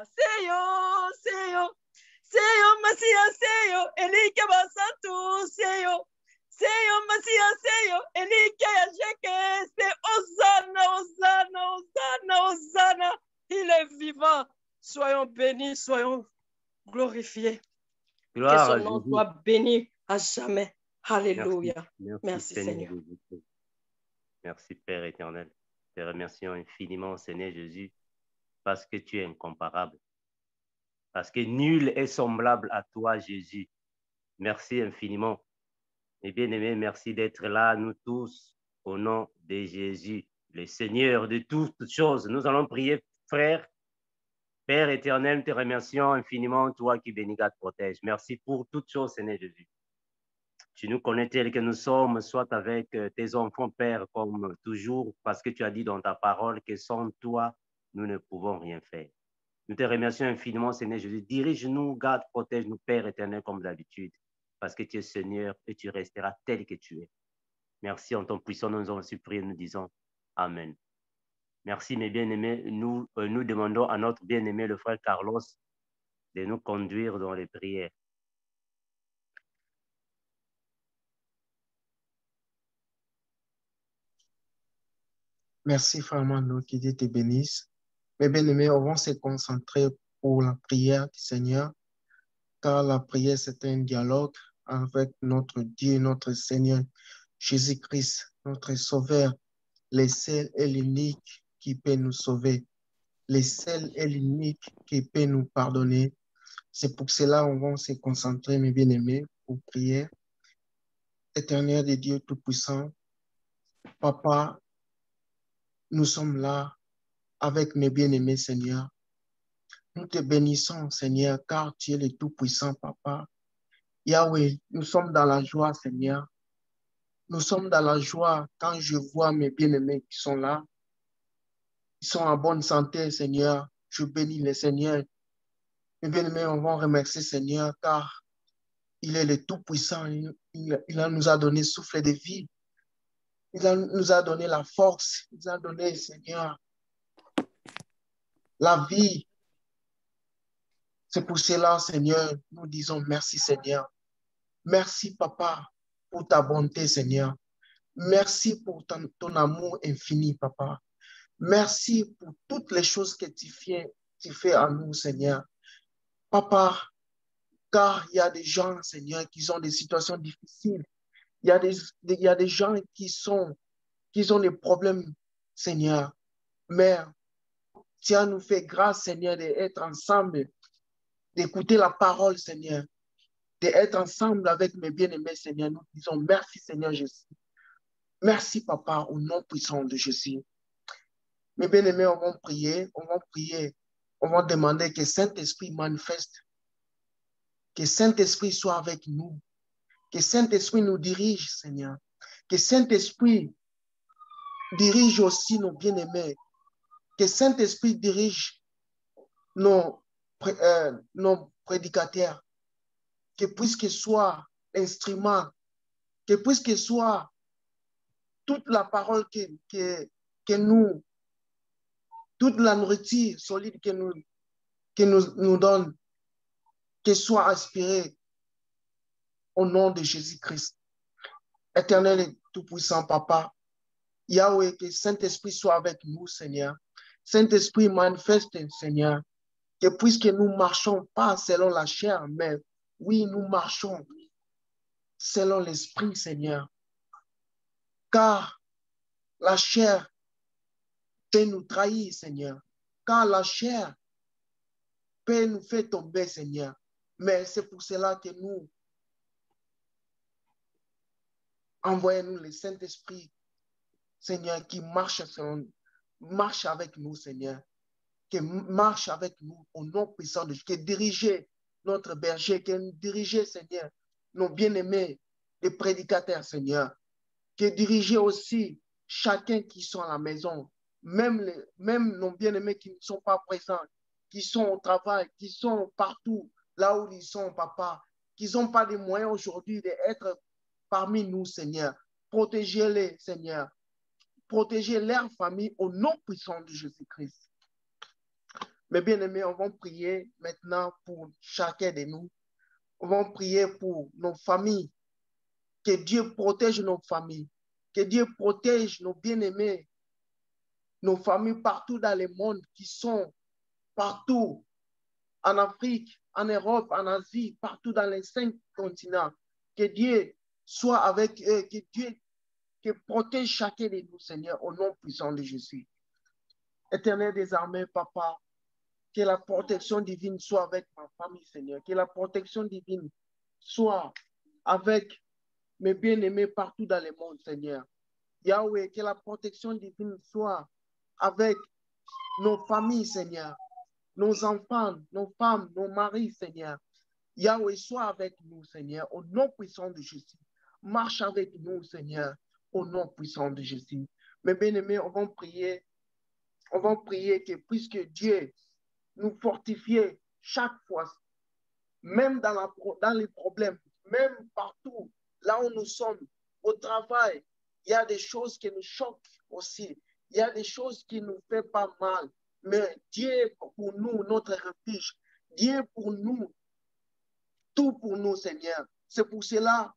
Seyo, Seyo, Seyo, Masia, Seyo, Elike Basantu, Seyo, Seyo, Masia, Seyo, Elike Yajeke, c'est Hosanna, Hosanna, Hosanna, Hosanna. Il est vivant. Soyons bénis, soyons glorifiés. Gloire que à son nom Jésus. soit béni à jamais. Alléluia. Merci Seigneur. Jésus. Merci Père éternel. Te remercions infiniment, Seigneur Jésus, parce que tu es incomparable. Parce que nul est semblable à toi, Jésus. Merci infiniment. Et bien-aimés, merci d'être là, nous tous, au nom de Jésus, le Seigneur de toutes choses. Nous allons prier, frère. Père éternel, nous te remercions infiniment, toi qui bénis, garde, protège. Merci pour toutes choses, Seigneur Jésus. Tu nous connais tels que nous sommes, soit avec tes enfants, Père, comme toujours, parce que tu as dit dans ta parole que sans toi, nous ne pouvons rien faire. Nous te remercions infiniment, Seigneur Jésus. Dirige-nous, garde, protège-nous, Père éternel, comme d'habitude, parce que tu es Seigneur et tu resteras tel que tu es. Merci en ton puissant nom, nous avons supplié, nous disons Amen. Merci, mes bien-aimés. Nous demandons à notre bien-aimé, le frère Carlos, de nous conduire dans les prières. Merci, frère Mano, que Dieu te bénisse. Mes bien-aimés, on va se concentrer pour la prière du Seigneur, car la prière, c'est un dialogue avec notre Dieu, notre Seigneur, Jésus-Christ, notre Sauveur, le seul et l'unique qui peut nous sauver, le seul et l'unique qui peut nous pardonner. C'est pour cela qu'on va se concentrer, mes bien-aimés, pour prier. Éternel de Dieu Tout-Puissant, Papa, nous sommes là avec mes bien-aimés, Seigneur. Nous te bénissons, Seigneur, car tu es le Tout-Puissant, Papa. Yahweh, nous sommes dans la joie, Seigneur. Nous sommes dans la joie quand je vois mes bien-aimés qui sont là. Ils sont en bonne santé, Seigneur. Je bénis le Seigneur. Mes bien-aimés, on va remercier, Seigneur, car il est le Tout-Puissant. Il nous a donné souffle de vie. Nous a donné la force. Il nous a donné, Seigneur, la vie. C'est pour cela, Seigneur, nous disons merci, Seigneur. Merci, Papa, pour ta bonté, Seigneur. Merci pour ton amour infini, Papa. Merci pour toutes les choses que tu fais en nous, Seigneur. Papa, car il y a des gens, Seigneur, qui ont des situations difficiles. Il y a des gens qui ont des problèmes, Seigneur. Mais tu as nous fait grâce, Seigneur, d'être ensemble, d'écouter la parole, Seigneur, d'être ensemble avec mes bien-aimés, Seigneur. Nous disons merci, Seigneur Jésus. Merci, Papa, au nom puissant de Jésus. Mes bien-aimés, on va prier, on va demander que Saint-Esprit manifeste, que Saint-Esprit soit avec nous, que Saint-Esprit nous dirige, Seigneur, que Saint-Esprit dirige aussi nos bien-aimés, que Saint-Esprit dirige nos prédicateurs, que puisque soit l'instrument, que puisque soit toute la parole que nous, toute la nourriture solide que nous donne, que soit aspirée au nom de Jésus-Christ. Éternel et tout-puissant, Papa, Yahweh, que Saint-Esprit soit avec nous, Seigneur. Saint-Esprit manifeste, Seigneur, que puisque nous ne marchons pas selon la chair, mais oui, nous marchons selon l'Esprit, Seigneur. Car la chair peut nous trahir, Seigneur. Car la chair peut nous faire tomber, Seigneur. Mais c'est pour cela que nous envoyons le Saint-Esprit, Seigneur, qui marche avec nous, Seigneur. Qui marche avec nous au nom puissant de Dieu, qui dirige notre berger, qui dirige, Seigneur, nos bien-aimés, les prédicateurs, Seigneur. Qui dirige aussi chacun qui sont à la maison, même nos bien-aimés qui ne sont pas présents, qui sont au travail, qui sont partout, là où ils sont, Papa, qui n'ont pas de moyens aujourd'hui d'être parmi nous, Seigneur. Protégez-les, Seigneur. Protégez leur famille au nom puissant de Jésus-Christ. Mes bien-aimés, on va prier maintenant pour chacun de nous. On va prier pour nos familles. Que Dieu protège nos familles. Que Dieu protège nos bien-aimés, nos familles partout dans le monde qui sont partout, en Afrique, en Europe, en Asie, partout dans les 5 continents. Que Dieu soit avec eux, que Dieu protège chacun de nous, Seigneur, au nom puissant de Jésus. Éternel des armées, Papa, que la protection divine soit avec ma famille, Seigneur. Que la protection divine soit avec mes bien-aimés partout dans le monde, Seigneur. Yahweh, que la protection divine soit avec nos familles, Seigneur. Nos enfants, nos femmes, nos maris, Seigneur. Yahweh, sois avec nous, Seigneur, au nom puissant de Jésus. Marche avec nous, Seigneur, au nom puissant de Jésus. Mes bien-aimés, on va prier que puisque Dieu nous fortifie chaque fois, même dans les problèmes, même partout, là où nous sommes, au travail, il y a des choses qui nous choquent aussi. Il y a des choses qui ne nous font pas mal. Mais Dieu est pour nous, notre refuge. Dieu est pour nous, tout pour nous, Seigneur. C'est pour cela,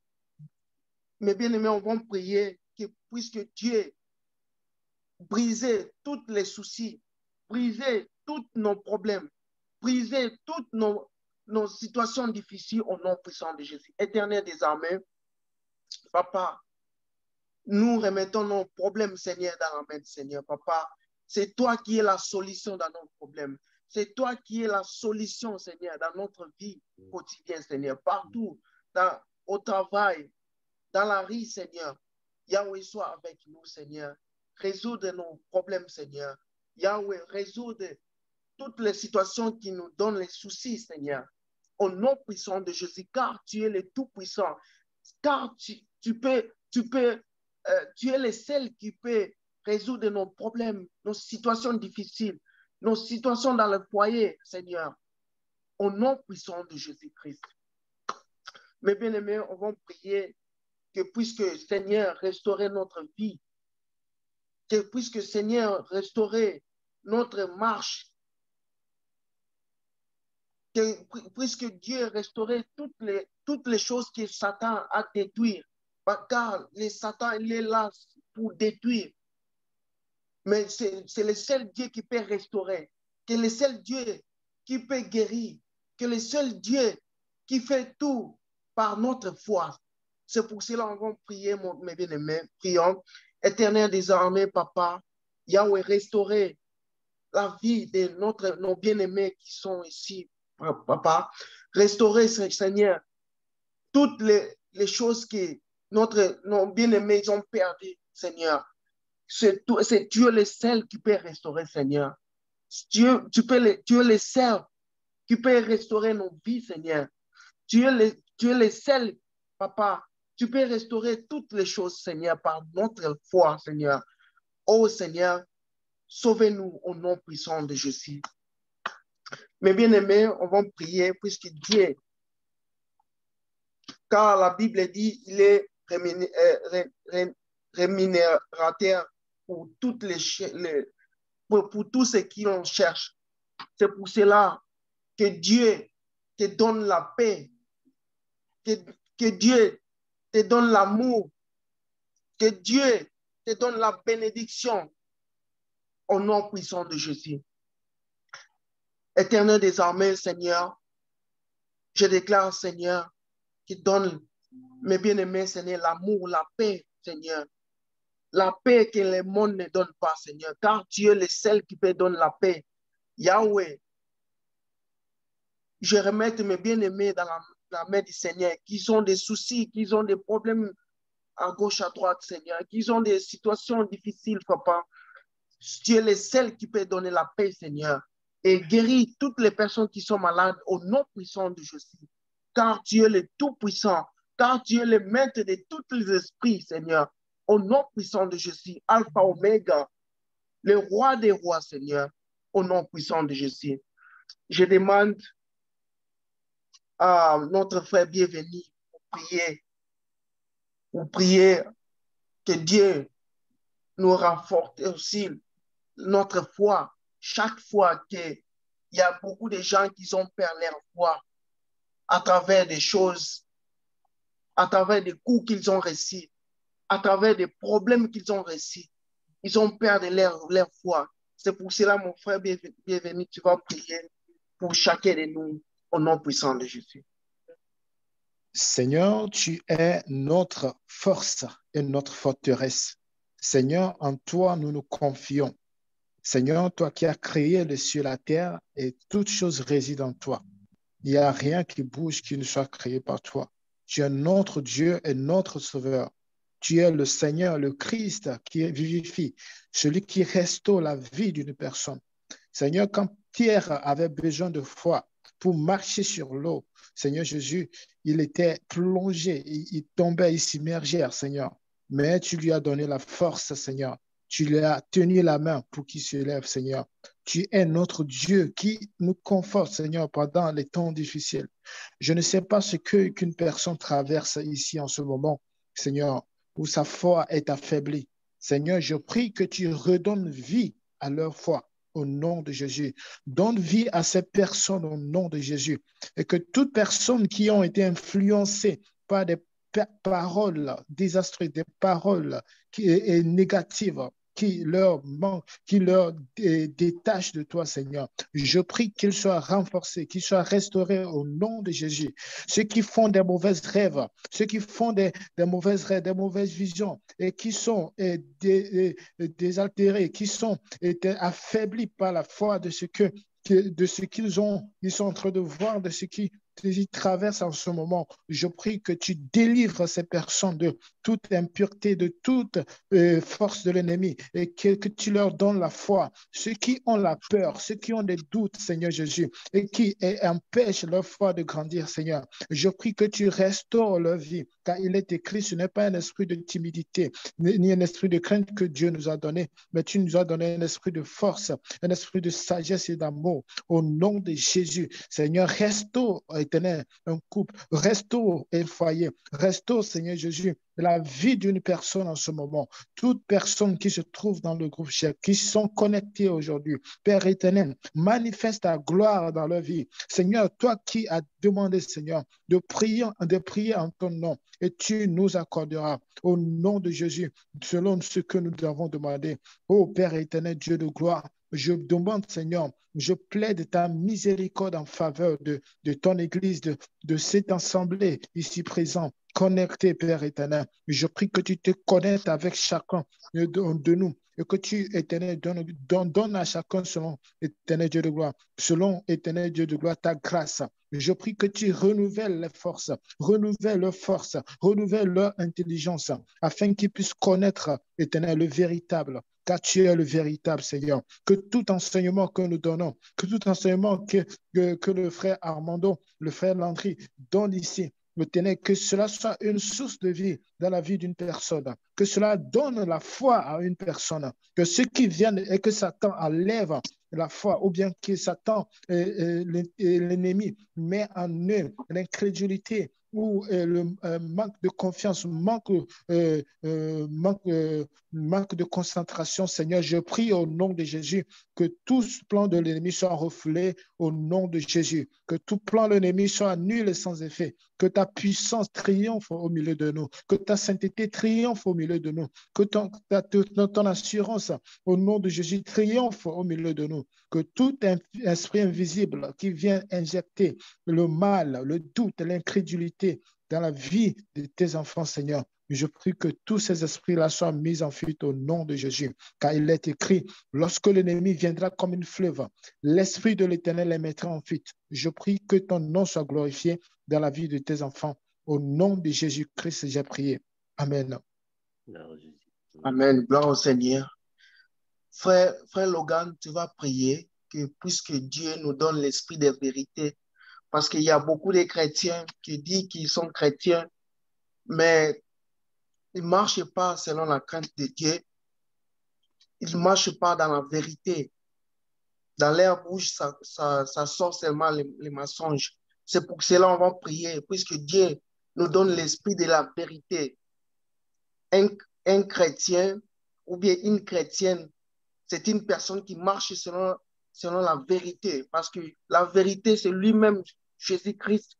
mes bien-aimés, on va prier que puisque Dieu brise tous les soucis, brise tous nos problèmes, brise toutes nos situations difficiles au nom puissant de Jésus. Éternel des armées, Papa, nous remettons nos problèmes, Seigneur, dans la main, Seigneur. Papa, c'est toi qui es la solution dans nos problèmes. C'est toi qui es la solution, Seigneur, dans notre vie quotidienne, Seigneur. Partout, au travail, dans la rue, Seigneur. Yahweh, sois avec nous, Seigneur. Résoudre nos problèmes, Seigneur. Yahweh, résoudre toutes les situations qui nous donnent les soucis, Seigneur. Au nom puissant de Jésus, car tu es le Tout-Puissant. Car tu es le seul qui peut résoudre nos problèmes, nos situations difficiles, nos situations dans le foyer, Seigneur. Au nom puissant de Jésus-Christ. Mes bien-aimés, on va prier que puisque Seigneur restaurer notre vie, que puisque Seigneur restaurer notre marche, que puisque Dieu restaurer toutes les choses que Satan a détruites, car le Satan il est là pour détruire. Mais c'est le seul Dieu qui peut restaurer, que le seul Dieu qui peut guérir, que le seul Dieu qui fait tout par notre foi. C'est pour cela qu'on va prier, mes bien-aimés. Prions. Éternel des armées, Papa, Yahweh, restaurer la vie de nos bien-aimés qui sont ici, Papa. Restaurer, Seigneur, toutes les choses que nos bien-aimés ont perdues, Seigneur. C'est Dieu le seul qui peut restaurer, Seigneur. Tu es le seul qui peut restaurer nos vies, Seigneur. Tu es le seul, Papa. Tu peux restaurer toutes les choses, Seigneur, par notre foi, Seigneur. Oh, Seigneur, sauvez-nous au nom puissant de Jésus. Mes bien-aimés, on va prier puisque Dieu, car la Bible dit, il est rémunérateur pour pour tous ceux qui en cherchent. C'est pour cela que Dieu te donne la paix, que Dieu te donne l'amour, que Dieu te donne la bénédiction au nom puissant de Jésus. Éternel des armées, Seigneur, je déclare, Seigneur, qui donne mes bien-aimés, Seigneur, l'amour, la paix, Seigneur. La paix que le monde ne donne pas, Seigneur, car tu es le seul qui peut donner la paix. Yahweh, je remets mes bien-aimés dans la main du Seigneur, qui ont des soucis, qui ont des problèmes à gauche, à droite, Seigneur, qui ont des situations difficiles, Papa. Tu es le seul qui peut donner la paix, Seigneur, et guérir toutes les personnes qui sont malades au nom puissant de Jésus. Car tu es le Tout-Puissant, car tu es le maître de tous les esprits, Seigneur, au nom puissant de Jésus, Alpha, Oméga, le roi des rois, Seigneur, au nom puissant de Jésus. Je demande à notre frère bienvenu pour prier que Dieu nous renforce aussi notre foi chaque fois que il y a beaucoup de gens qui ont perdu leur foi à travers des choses, à travers des coups qu'ils ont reçus, à travers des problèmes qu'ils ont reçus. Ils ont perdu leur foi. C'est pour cela, mon frère bienvenu, tu vas prier pour chacun de nous au nom puissant de Jésus. Seigneur, tu es notre force et notre forteresse. Seigneur, en toi, nous nous confions. Seigneur, toi qui as créé le ciel et la terre, et toutes choses résident en toi. Il n'y a rien qui bouge qui ne soit créé par toi. Tu es notre Dieu et notre Sauveur. Tu es le Seigneur, le Christ qui vivifie, celui qui restaure la vie d'une personne. Seigneur, quand Pierre avait besoin de foi pour marcher sur l'eau, Seigneur Jésus, il était plongé, il tombait, il s'immergeait, Seigneur. Mais tu lui as donné la force, Seigneur. Tu lui as tenu la main pour qu'il se lève, Seigneur. Tu es notre Dieu qui nous conforte, Seigneur, pendant les temps difficiles. Je ne sais pas ce qu'une personne traverse ici en ce moment, Seigneur, où sa foi est affaiblie. Seigneur, je prie que tu redonnes vie à leur foi au nom de Jésus. Donne vie à ces personnes au nom de Jésus. Et que toutes personnes qui ont été influencées par des paroles désastreuses, des paroles négatives, qui leur manquent, qui leur détachent de toi, Seigneur. Je prie qu'ils soient renforcés, qu'ils soient restaurés au nom de Jésus. Ceux qui font des mauvais rêves, ceux qui font des mauvaises rêves, des mauvaises visions et qui sont désaltérés, qui sont affaiblis par la foi de ce qu'ils sont en train de voir, de ce qu'ils traversent en ce moment. Je prie que tu délivres ces personnes de toute impureté, de toute force de l'ennemi et que tu leur donnes la foi. Ceux qui ont la peur, ceux qui ont des doutes, Seigneur Jésus, et qui empêchent leur foi de grandir, Seigneur, je prie que tu restaures leur vie, car il est écrit, ce n'est pas un esprit de timidité, ni un esprit de crainte que Dieu nous a donné, mais tu nous as donné un esprit de force, un esprit de sagesse et d'amour. Au nom de Jésus, Seigneur, restaure, Éternel, un couple, restaure un foyer, restaure, Seigneur Jésus, la vie d'une personne en ce moment. Toute personne qui se trouve dans le groupe Chef, qui sont connectés aujourd'hui, Père éternel, manifeste ta gloire dans leur vie. Seigneur, toi qui as demandé, Seigneur, de prier en ton nom, et tu nous accorderas au nom de Jésus, selon ce que nous avons demandé. Ô Père éternel, Dieu de gloire, je demande, Seigneur, je plaide ta miséricorde en faveur de ton Église, de cette assemblée ici présente, connectée, Père éternel. Je prie que tu te connectes avec chacun de nous et que tu, éternel, donne à chacun selon, éternel Dieu de gloire, selon, éternel Dieu de gloire, ta grâce. Je prie que tu renouvelles les forces, renouvelle leurs forces, renouvelle leur intelligence, afin qu'ils puissent connaître, éternel, le véritable, car tu es le véritable, Seigneur. Que tout enseignement que nous donnons, que tout enseignement que le frère Armando, le frère Landry donne ici, que cela soit une source de vie dans la vie d'une personne, que cela donne la foi à une personne, que ceux qui viennent et que Satan enlève la foi, ou bien que Satan, l'ennemi, met en eux l'incrédulité ou le manque de confiance, manque de concentration. Seigneur, je prie au nom de Jésus que tout plan de l'ennemi soit refoulé au nom de Jésus, que tout plan de l'ennemi soit nul et sans effet, que ta puissance triomphe au milieu de nous, que ta sainteté triomphe au milieu de nous, que ton assurance au nom de Jésus triomphe au milieu de nous, que tout esprit invisible qui vient injecter le mal, le doute, l'incrédulité dans la vie de tes enfants, Seigneur, je prie que tous ces esprits-là soient mis en fuite au nom de Jésus, car il est écrit, lorsque l'ennemi viendra comme une fleuve, l'Esprit de l'Éternel les mettra en fuite. Je prie que ton nom soit glorifié dans la vie de tes enfants. Au nom de Jésus-Christ, j'ai prié. Amen. Amen. Gloire au Seigneur. Frère Logan, tu vas prier que puisque Dieu nous donne l'esprit de vérité, parce qu'il y a beaucoup de chrétiens qui disent qu'ils sont chrétiens, mais ils ne marchent pas selon la crainte de Dieu. Ils ne marchent pas dans la vérité. Dans leur bouche, ça sort seulement les mensonges. C'est pour cela qu'on va prier, puisque Dieu nous donne l'esprit de la vérité. Un chrétien ou bien une chrétienne, c'est une personne qui marche selon selon la vérité, parce que la vérité, c'est lui-même, Jésus-Christ.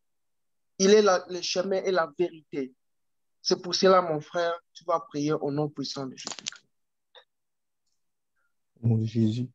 Il est le chemin et la vérité. C'est pour cela, mon frère, tu vas prier au nom puissant de Jésus-Christ. Au nom de Jésus.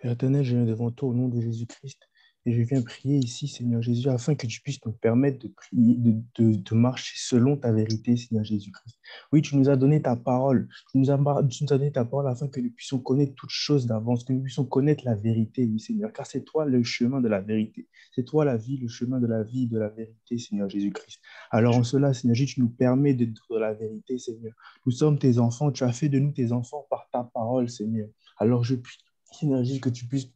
Père éternel, je viens devant toi au nom de Jésus-Christ et je viens prier ici, Seigneur Jésus, afin que tu puisses nous permettre de prier, de marcher selon ta vérité, Seigneur Jésus-Christ. Oui, tu nous as donné ta parole. Tu nous as donné ta parole afin que nous puissions connaître toutes choses d'avance, que nous puissions connaître la vérité, oui, Seigneur, car c'est toi le chemin de la vérité. C'est toi la vie, le chemin de la vie, de la vérité, Seigneur Jésus-Christ. Alors en cela, Seigneur Jésus, tu nous permets de la vérité, Seigneur. Nous sommes tes enfants. Tu as fait de nous tes enfants par ta parole, Seigneur. Alors je prie, Seigneur Jésus, que tu puisses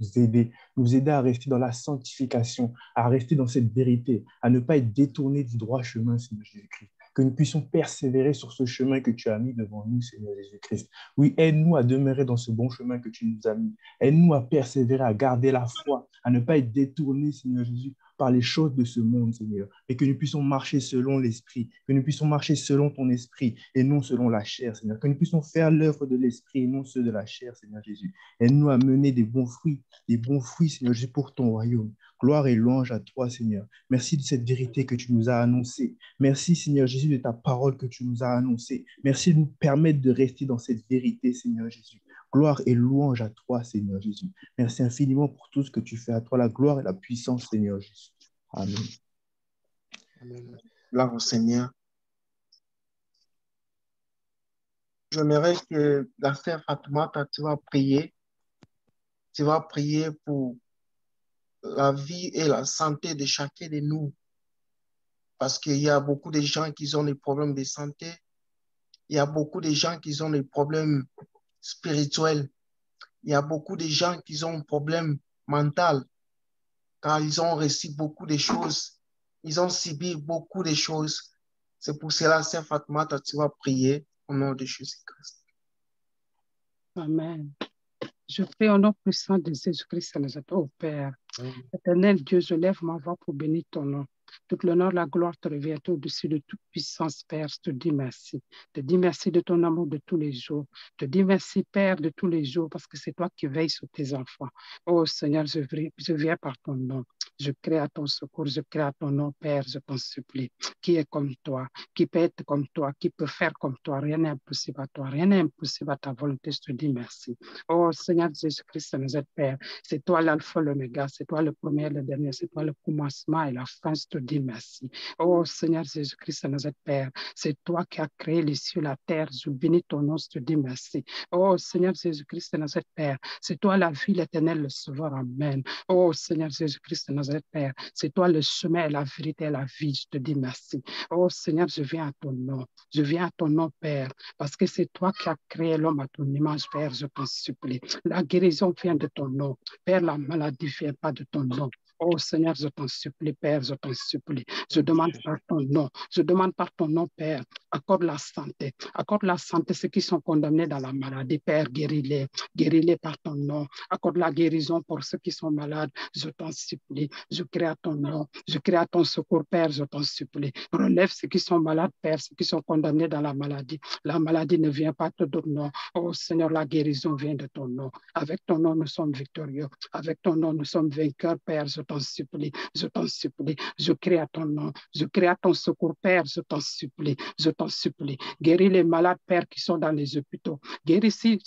nous aider à rester dans la sanctification, à rester dans cette vérité, à ne pas être détournés du droit chemin, Seigneur Jésus-Christ. Que nous puissions persévérer sur ce chemin que tu as mis devant nous, Seigneur Jésus-Christ. Oui, aide-nous à demeurer dans ce bon chemin que tu nous as mis. Aide-nous à persévérer, à garder la foi, à ne pas être détournés, Seigneur Jésus, par les choses de ce monde, Seigneur, et que nous puissions marcher selon l'Esprit, que nous puissions marcher selon ton Esprit et non selon la chair, Seigneur, que nous puissions faire l'œuvre de l'Esprit et non ceux de la chair, Seigneur Jésus. Aide-nous à mener des bons fruits, Seigneur Jésus, pour ton royaume. Gloire et louange à toi, Seigneur. Merci de cette vérité que tu nous as annoncée. Merci, Seigneur Jésus, de ta parole que tu nous as annoncée. Merci de nous permettre de rester dans cette vérité, Seigneur Jésus. Gloire et louange à toi, Seigneur Jésus. Merci infiniment pour tout ce que tu fais. À toi la gloire et la puissance, Seigneur Jésus. Amen. Amen. Gloire au Seigneur. J'aimerais que la sœur Fatoumata, tu vas prier. Tu vas prier pour la vie et la santé de chacun de nous. Parce qu'il y a beaucoup de gens qui ont des problèmes de santé. Il y a beaucoup de gens qui ont des problèmes spirituels. Il y a beaucoup de gens qui ont un problème mental, car ils ont reçu beaucoup de choses. Ils ont subi beaucoup de choses. C'est pour cela, Sœur Fatoumata, tu vas prier au nom de Jésus-Christ. Amen. Je prie au nom puissant de Jésus-Christ, au Père. Éternel Dieu, je lève ma voix pour bénir ton nom. Tout l'honneur, la gloire te revient au-dessus de toute puissance, Père. Je te dis merci. Je te dis merci de ton amour de tous les jours. Je te dis merci, Père, de tous les jours, parce que c'est toi qui veilles sur tes enfants. Oh Seigneur, je viens par ton nom. Je crie à ton secours, je crie à ton nom, Père, je t'en supplie. Qui est comme toi, qui peut être comme toi, qui peut faire comme toi. Rien n'est impossible à toi, rien n'est impossible à ta volonté. Je te dis merci. Oh Seigneur Jésus-Christ, nous aide, Père. C'est toi l'alpha, l'oméga, c'est toi le premier, le dernier, c'est toi le commencement et la fin. Je te dis merci. Oh Seigneur Jésus-Christ, nous aide, Père. C'est toi qui as créé les cieux, la terre. Je bénis ton nom, je te dis merci. Oh Seigneur Jésus-Christ, nous aide, Père. C'est toi la vie, l'éternel, le sauveur. Amen. Oh Seigneur Jésus-Christ, nous aide, Père. C'est toi le chemin, la vérité et la vie. Je te dis merci. Oh Seigneur, je viens à ton nom. Je viens à ton nom, Père, parce que c'est toi qui as créé l'homme à ton image, Père. Je t'en supplie. La guérison vient de ton nom. Père, la maladie ne vient pas de ton nom. Oh Seigneur, je t'en supplie, Père, je t'en supplie. Je demande par ton nom. Je demande par ton nom, Père, accorde la santé. Accorde la santé ceux qui sont condamnés dans la maladie, Père, guéris-les. Guéris-les par ton nom. Accorde la guérison pour ceux qui sont malades. Je t'en supplie. Je crie à ton nom. Je crie à ton secours, Père, je t'en supplie. Relève ceux qui sont malades, Père, ceux qui sont condamnés dans la maladie. La maladie ne vient pas de ton nom. Oh Seigneur, la guérison vient de ton nom. Avec ton nom, nous sommes victorieux. Avec ton nom, nous sommes vainqueurs, Père, je t'en supplie. Je t'en supplie. Je crie à ton nom. Je crie à ton secours, Père, je t'en supplie. Je t'en supplie. Guéris les malades, Père, qui sont dans les hôpitaux. Guéris si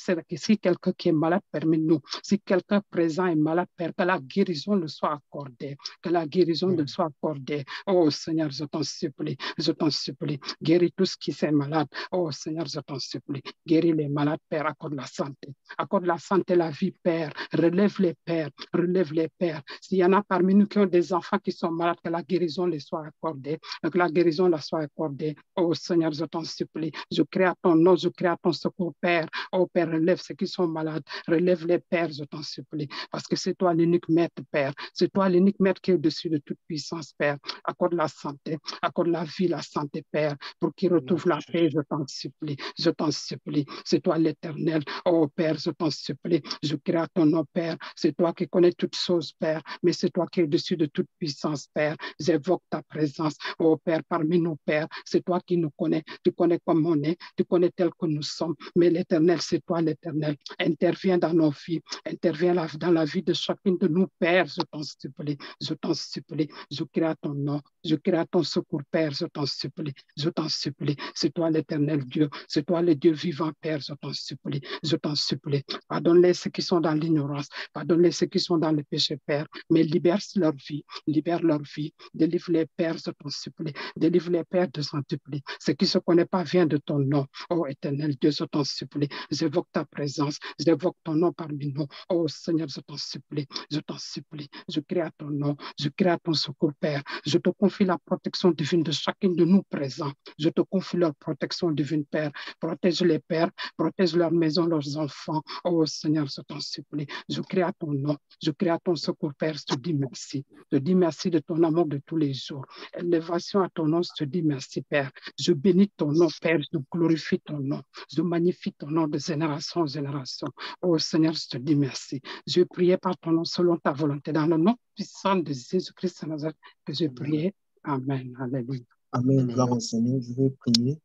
quelqu'un qui est malade parmi nous. Si quelqu'un présent est malade, Père, que la guérison le soit accordée. Que la guérison le soit accordée. Oh Seigneur, je t'en supplie. Je t'en supplie. Guéris tous qui sont malades. Oh Seigneur, je t'en supplie. Guéris les malades, Père, accorde la santé. Accorde la santé, la vie, Père. Relève les pères. Relève les pères. S'il y en a parmi nous qui ont des enfants qui sont malades, que la guérison les soit accordée. Que la guérison leur soit accordée. Oh Seigneur, je t'en supplie. Je crie à ton nom, je crie à ton secours, Père. Oh Père, relève ceux qui sont malades. Relève les pères, je t'en supplie. Parce que c'est toi l'unique maître, Père. C'est toi l'unique maître qui est au-dessus de toute puissance, Père. Accorde la santé. Accorde la vie, la santé, Père. Pour qu'ils retrouvent la paix, je t'en supplie. Je t'en supplie. C'est toi l'Éternel. Oh Père, je t'en supplie. Je crie à ton nom, Père. C'est toi qui connais toutes choses, Père. Mais c'est toi qui es au-dessus de toute puissance, Père. J'évoque ta présence, oh Père, parmi nos pères. C'est toi qui nous connais. Tu connais comme on est, tu connais tel que nous sommes. Mais l'Éternel, c'est toi l'Éternel. Interviens dans nos vies, interviens dans la vie de chacune de nous, Père. Je t'en supplie, je t'en supplie. Je crie à ton nom, je crie à ton secours, Père. Je t'en supplie, je t'en supplie. C'est toi l'Éternel Dieu, c'est toi le Dieu vivant, Père. Je t'en supplie, je t'en supplie. Pardonne-les ceux qui sont dans l'ignorance, pardonne-les ceux qui sont dans le péché, Père. Mais libère leur vie, libère leur vie. Délivre-les, Père, je t'en supplie. Délivre-les, Père, de s'en supplie. Ce qui ne se connaît pas vient de ton nom. Oh, Éternel Dieu, je t'en supplie. J'évoque ta présence, j'évoque ton nom parmi nous. Oh, Seigneur, je t'en supplie, je t'en supplie. Je crie à ton nom, je crie à ton secours, Père. Je te confie la protection divine de chacun de nous présents. Je te confie leur protection divine, Père. Protège les pères, protège leur maison, leurs enfants. Oh, Seigneur, je t'en supplie. Je crie à ton nom, je crie à ton secours, Père. Je te dis merci. Je te dis merci de ton amour de tous les jours. Élévation à ton nom, je te dis merci, Père. Je bénis ton nom, Père. Je glorifie ton nom. Je magnifie ton nom de génération en génération. Oh, Seigneur, je te dis merci. Je priais par ton nom selon ta volonté. Dans le nom puissant de Jésus-Christ de Nazareth que je priais. Amen. Alléluia. Amen. Gloire au Seigneur. Je vais prier.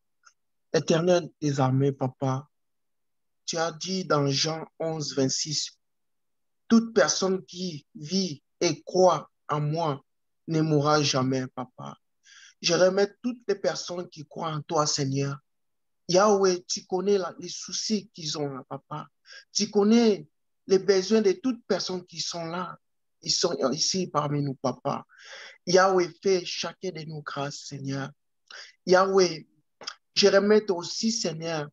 Éternel des armées, Papa, tu as dit dans Jean 11, 26, toute personne qui vit et croit en moi ne mourra jamais, Papa. Je remets toutes les personnes qui croient en toi, Seigneur. Yahweh, tu connais les soucis qu'ils ont là, Papa. Tu connais les besoins de toutes personnes qui sont là. Ils sont ici parmi nous, Papa. Yahweh, fais chacun de nous grâce, Seigneur. Yahweh, je remets aussi, Seigneur,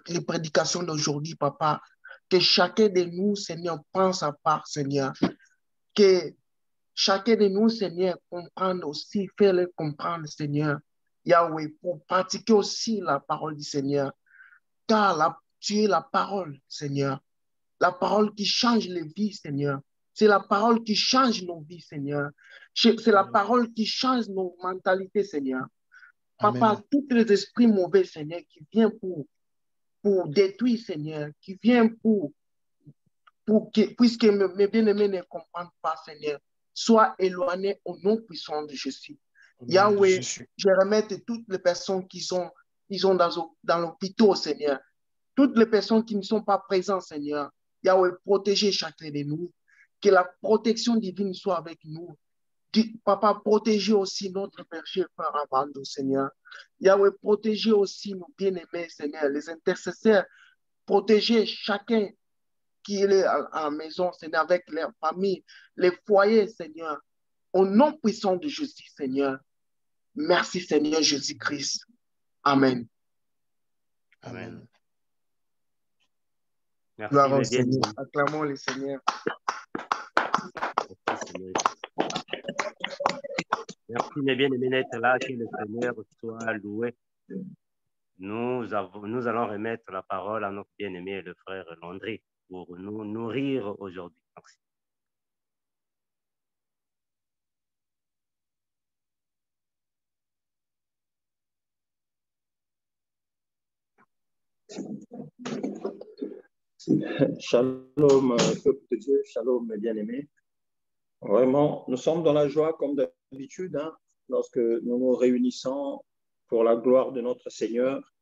les prédications d'aujourd'hui, Papa. Que chacun de nous, Seigneur, prenne sa part, Seigneur. Que chacun de nous, Seigneur, comprenne aussi, fais-le comprendre, Seigneur. Yahweh, pour pratiquer aussi la parole du Seigneur. Car tu es la parole, Seigneur. La parole qui change les vies, Seigneur. C'est la parole qui change nos vies, Seigneur. C'est la parole qui change nos mentalités, Seigneur. Papa, Amen. tous les esprits mauvais, Seigneur, qui viennent pour détruire, Seigneur, qui viennent puisque mes bien-aimés ne comprennent pas, Seigneur, soient éloignés au nom puissant de Jésus. Yahweh, je remets toutes les personnes qui sont dans l'hôpital, Seigneur. Toutes les personnes qui ne sont pas présentes, Seigneur. Yahweh, protégez chacun de nous. Que la protection divine soit avec nous. Papa, protégez aussi notre berger, Frère Abando, Seigneur. Yahweh, protégez aussi nos bien-aimés, Seigneur, les intercesseurs. Protégez chacun qui est à la maison, Seigneur, avec leur famille, les foyers, Seigneur. Au nom puissant de Jésus, Seigneur. Merci, Seigneur Jésus-Christ. Amen. Amen. Merci, Gloire au mes Seigneur. bien-aimés. Acclamons le Seigneur. Merci, Seigneur. Merci, mes bien-aimés d'être là. Que le Seigneur soit loué. Nous allons remettre la parole à notre bien-aimé, le frère Landry, pour nous nourrir aujourd'hui. Merci. Shalom, peuple de Dieu, shalom, mes bien-aimés. Vraiment, nous sommes dans la joie comme d'habitude, lorsque nous nous réunissons pour la gloire de notre Seigneur.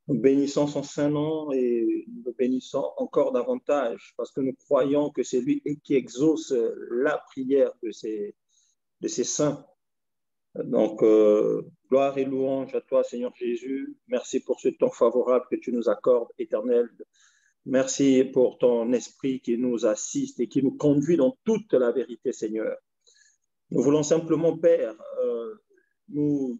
Nous bénissons son saint nom et nous le bénissons encore davantage parce que nous croyons que c'est lui qui exauce la prière de ses saints. Donc, gloire et louange à toi, Seigneur Jésus. Merci pour ce temps favorable que tu nous accordes, Éternel. Merci pour ton esprit qui nous assiste et qui nous conduit dans toute la vérité, Seigneur. Nous voulons simplement, Père, nous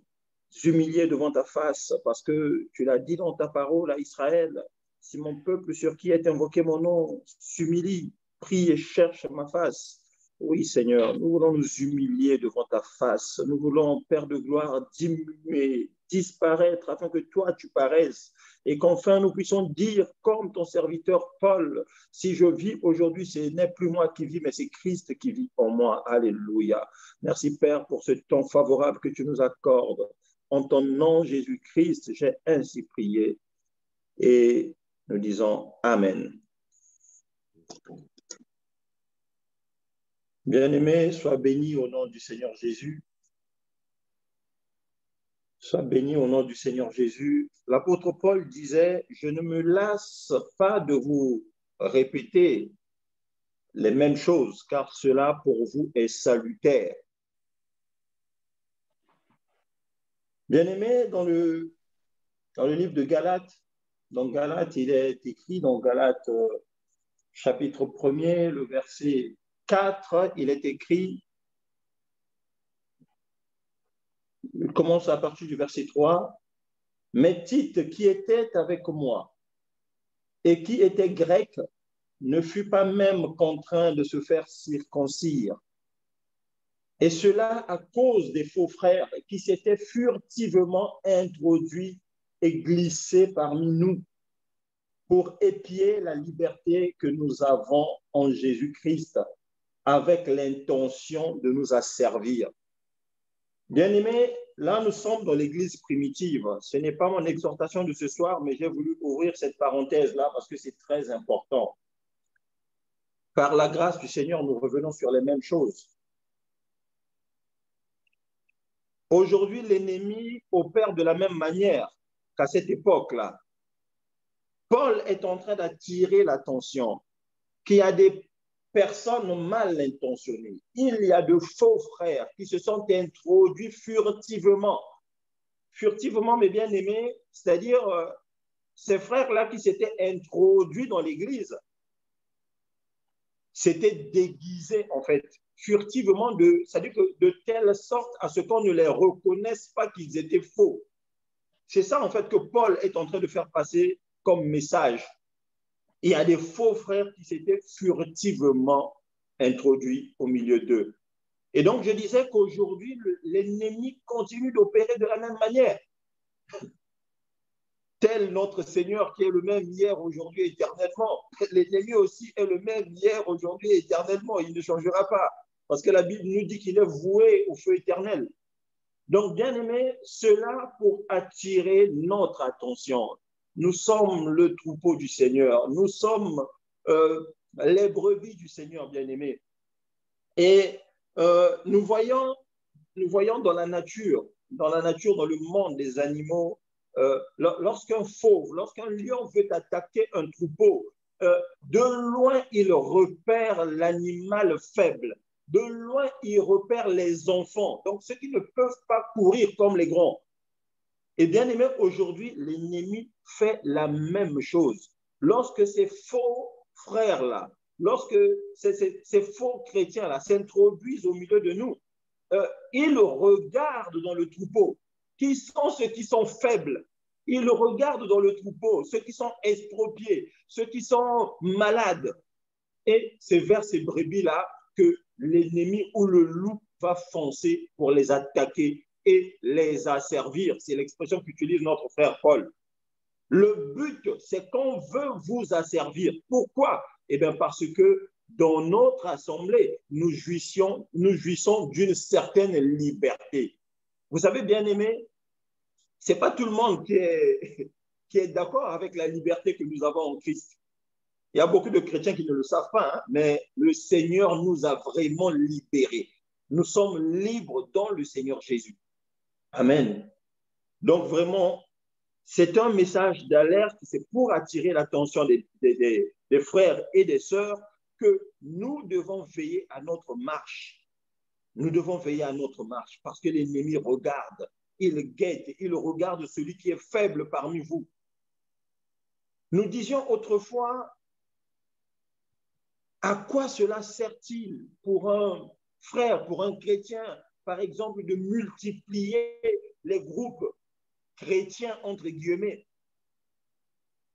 humilier devant ta face parce que tu l'as dit dans ta parole à Israël, si mon peuple sur qui est invoqué mon nom s'humilie, prie et cherche ma face. Oui, Seigneur, nous voulons nous humilier devant ta face. Nous voulons, Père de gloire, diminuer, disparaître afin que toi, tu paraisses et qu'enfin nous puissions dire, comme ton serviteur Paul, si je vis aujourd'hui, ce n'est plus moi qui vis, mais c'est Christ qui vit en moi. Alléluia. Merci, Père, pour ce temps favorable que tu nous accordes. En ton nom, Jésus-Christ, j'ai ainsi prié et nous disons Amen. Bien-aimé, sois béni au nom du Seigneur Jésus. Sois béni au nom du Seigneur Jésus. L'apôtre Paul disait, je ne me lasse pas de vous répéter les mêmes choses, car cela pour vous est salutaire. Bien-aimé, dans le livre de Galates, dans Galates, il est écrit dans Galates chapitre 1er, le verset 4, il est écrit, il commence à partir du verset 3, « Mais Tite, qui était avec moi et qui était grec, ne fut pas même contraint de se faire circoncire. Et cela à cause des faux frères qui s'étaient furtivement introduits et glissés parmi nous pour épier la liberté que nous avons en Jésus-Christ avec l'intention de nous asservir. » Bien-aimés, là nous sommes dans l'église primitive. Ce n'est pas mon exhortation de ce soir, mais j'ai voulu ouvrir cette parenthèse-là parce que c'est très important. Par la grâce du Seigneur, nous revenons sur les mêmes choses. Aujourd'hui, l'ennemi opère de la même manière qu'à cette époque-là. Paul est en train d'attirer l'attention qu'il y a des personnes mal intentionnées. Il y a de faux frères qui se sont introduits furtivement. Furtivement, mes bien-aimés, c'est-à-dire ces frères-là qui s'étaient introduits dans l'Église, s'étaient déguisés en fait, furtivement, c'est-à-dire que de telle sorte à ce qu'on ne les reconnaisse pas qu'ils étaient faux. C'est ça en fait que Paul est en train de faire passer comme message. Il y a des faux frères qui s'étaient furtivement introduits au milieu d'eux. Et donc, je disais qu'aujourd'hui, l'ennemi continue d'opérer de la même manière. Tel notre Seigneur qui est le même hier, aujourd'hui, éternellement. L'ennemi aussi est le même hier, aujourd'hui, éternellement. Il ne changera pas. Parce que la Bible nous dit qu'il est voué au feu éternel. Donc, bien aimé, cela pour attirer notre attention. Nous sommes le troupeau du Seigneur. Nous sommes les brebis du Seigneur, bien-aimés. Et nous voyons dans la nature, dans le monde des animaux, lorsqu'un fauve, lorsqu'un lion veut attaquer un troupeau, de loin, il repère l'animal faible. De loin, il repère les enfants. Donc, ceux qui ne peuvent pas courir comme les grands. Et bien aimé, aujourd'hui, l'ennemi fait la même chose. Lorsque ces faux frères-là, lorsque ces faux chrétiens-là s'introduisent au milieu de nous, ils regardent dans le troupeau. Qui sont ceux qui sont faibles? Ils regardent dans le troupeau, ceux qui sont estropiés, ceux qui sont malades. Et c'est vers ces brebis-là que l'ennemi ou le loup va foncer pour les attaquer et les asservir. C'est l'expression qu'utilise notre frère Paul. Le but, c'est qu'on veut vous asservir. Pourquoi? Eh bien, parce que dans notre assemblée, nous jouissons d'une certaine liberté. Vous savez, bien aimé, ce n'est pas tout le monde qui est d'accord avec la liberté que nous avons en Christ. Il y a beaucoup de chrétiens qui ne le savent pas, hein, mais le Seigneur nous a vraiment libérés. Nous sommes libres dans le Seigneur Jésus. Amen. Donc vraiment, c'est un message d'alerte, c'est pour attirer l'attention des frères et des sœurs que nous devons veiller à notre marche. Nous devons veiller à notre marche parce que l'ennemi regarde, il guette, il regarde celui qui est faible parmi vous. Nous disions autrefois, à quoi cela sert-il pour un frère, pour un chrétien, par exemple, de multiplier les groupes chrétiens, entre guillemets?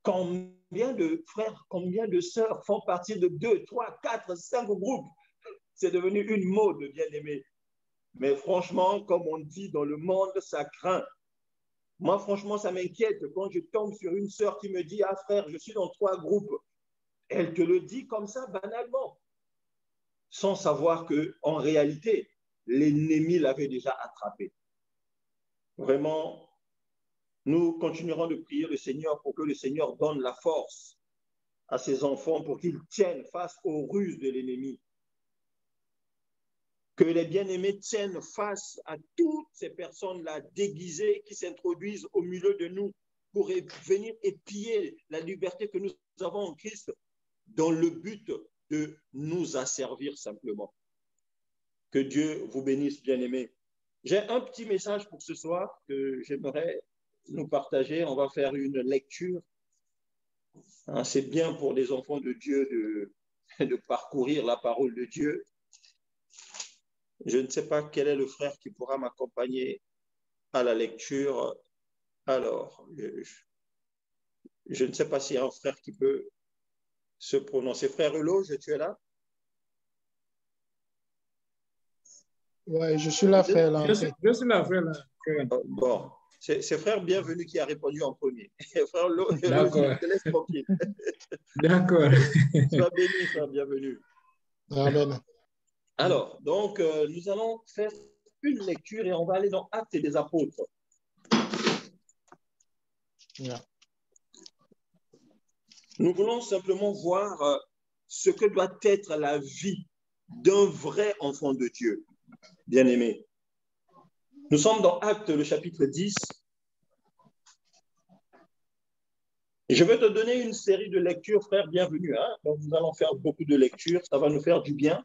Combien de frères, combien de sœurs font partie de 2, 3, 4, 5 groupes? C'est devenu une mode, bien aimé. Mais franchement, comme on dit dans le monde, ça craint. Moi, franchement, ça m'inquiète quand je tombe sur une sœur qui me dit « Ah frère, je suis dans 3 groupes ». Elle te le dit comme ça, banalement, sans savoir qu'en réalité, l'ennemi l'avait déjà attrapé. Vraiment, nous continuerons de prier le Seigneur pour que le Seigneur donne la force à ses enfants pour qu'ils tiennent face aux ruses de l'ennemi. que les bien-aimés tiennent face à toutes ces personnes-là déguisées qui s'introduisent au milieu de nous pour venir épier la liberté que nous avons en Christ dans le but de nous asservir simplement. Que Dieu vous bénisse, bien-aimés. J'ai un petit message pour ce soir que j'aimerais nous partager. On va faire une lecture. C'est bien pour les enfants de Dieu de parcourir la parole de Dieu. Je ne sais pas quel est le frère qui pourra m'accompagner à la lecture. Alors, je ne sais pas s'il y a un frère qui peut se prononcer. Frère Eloge, tu es là? Oui, je suis là, frère. Je suis là, frère. Bon, c'est frère Bienvenu qui a répondu en premier. Frère Eloge, D'accord. je te laisse tranquille. D'accord. Sois béni, frère Bienvenu. Amen. Alors, donc, nous allons faire une lecture et on va aller dans Actes des Apôtres. Yeah. Nous voulons simplement voir ce que doit être la vie d'un vrai enfant de Dieu, bien-aimé. Nous sommes dans Actes, le chapitre 10. Et je vais te donner une série de lectures, frère, bienvenue. Donc, nous allons faire beaucoup de lectures, ça va nous faire du bien.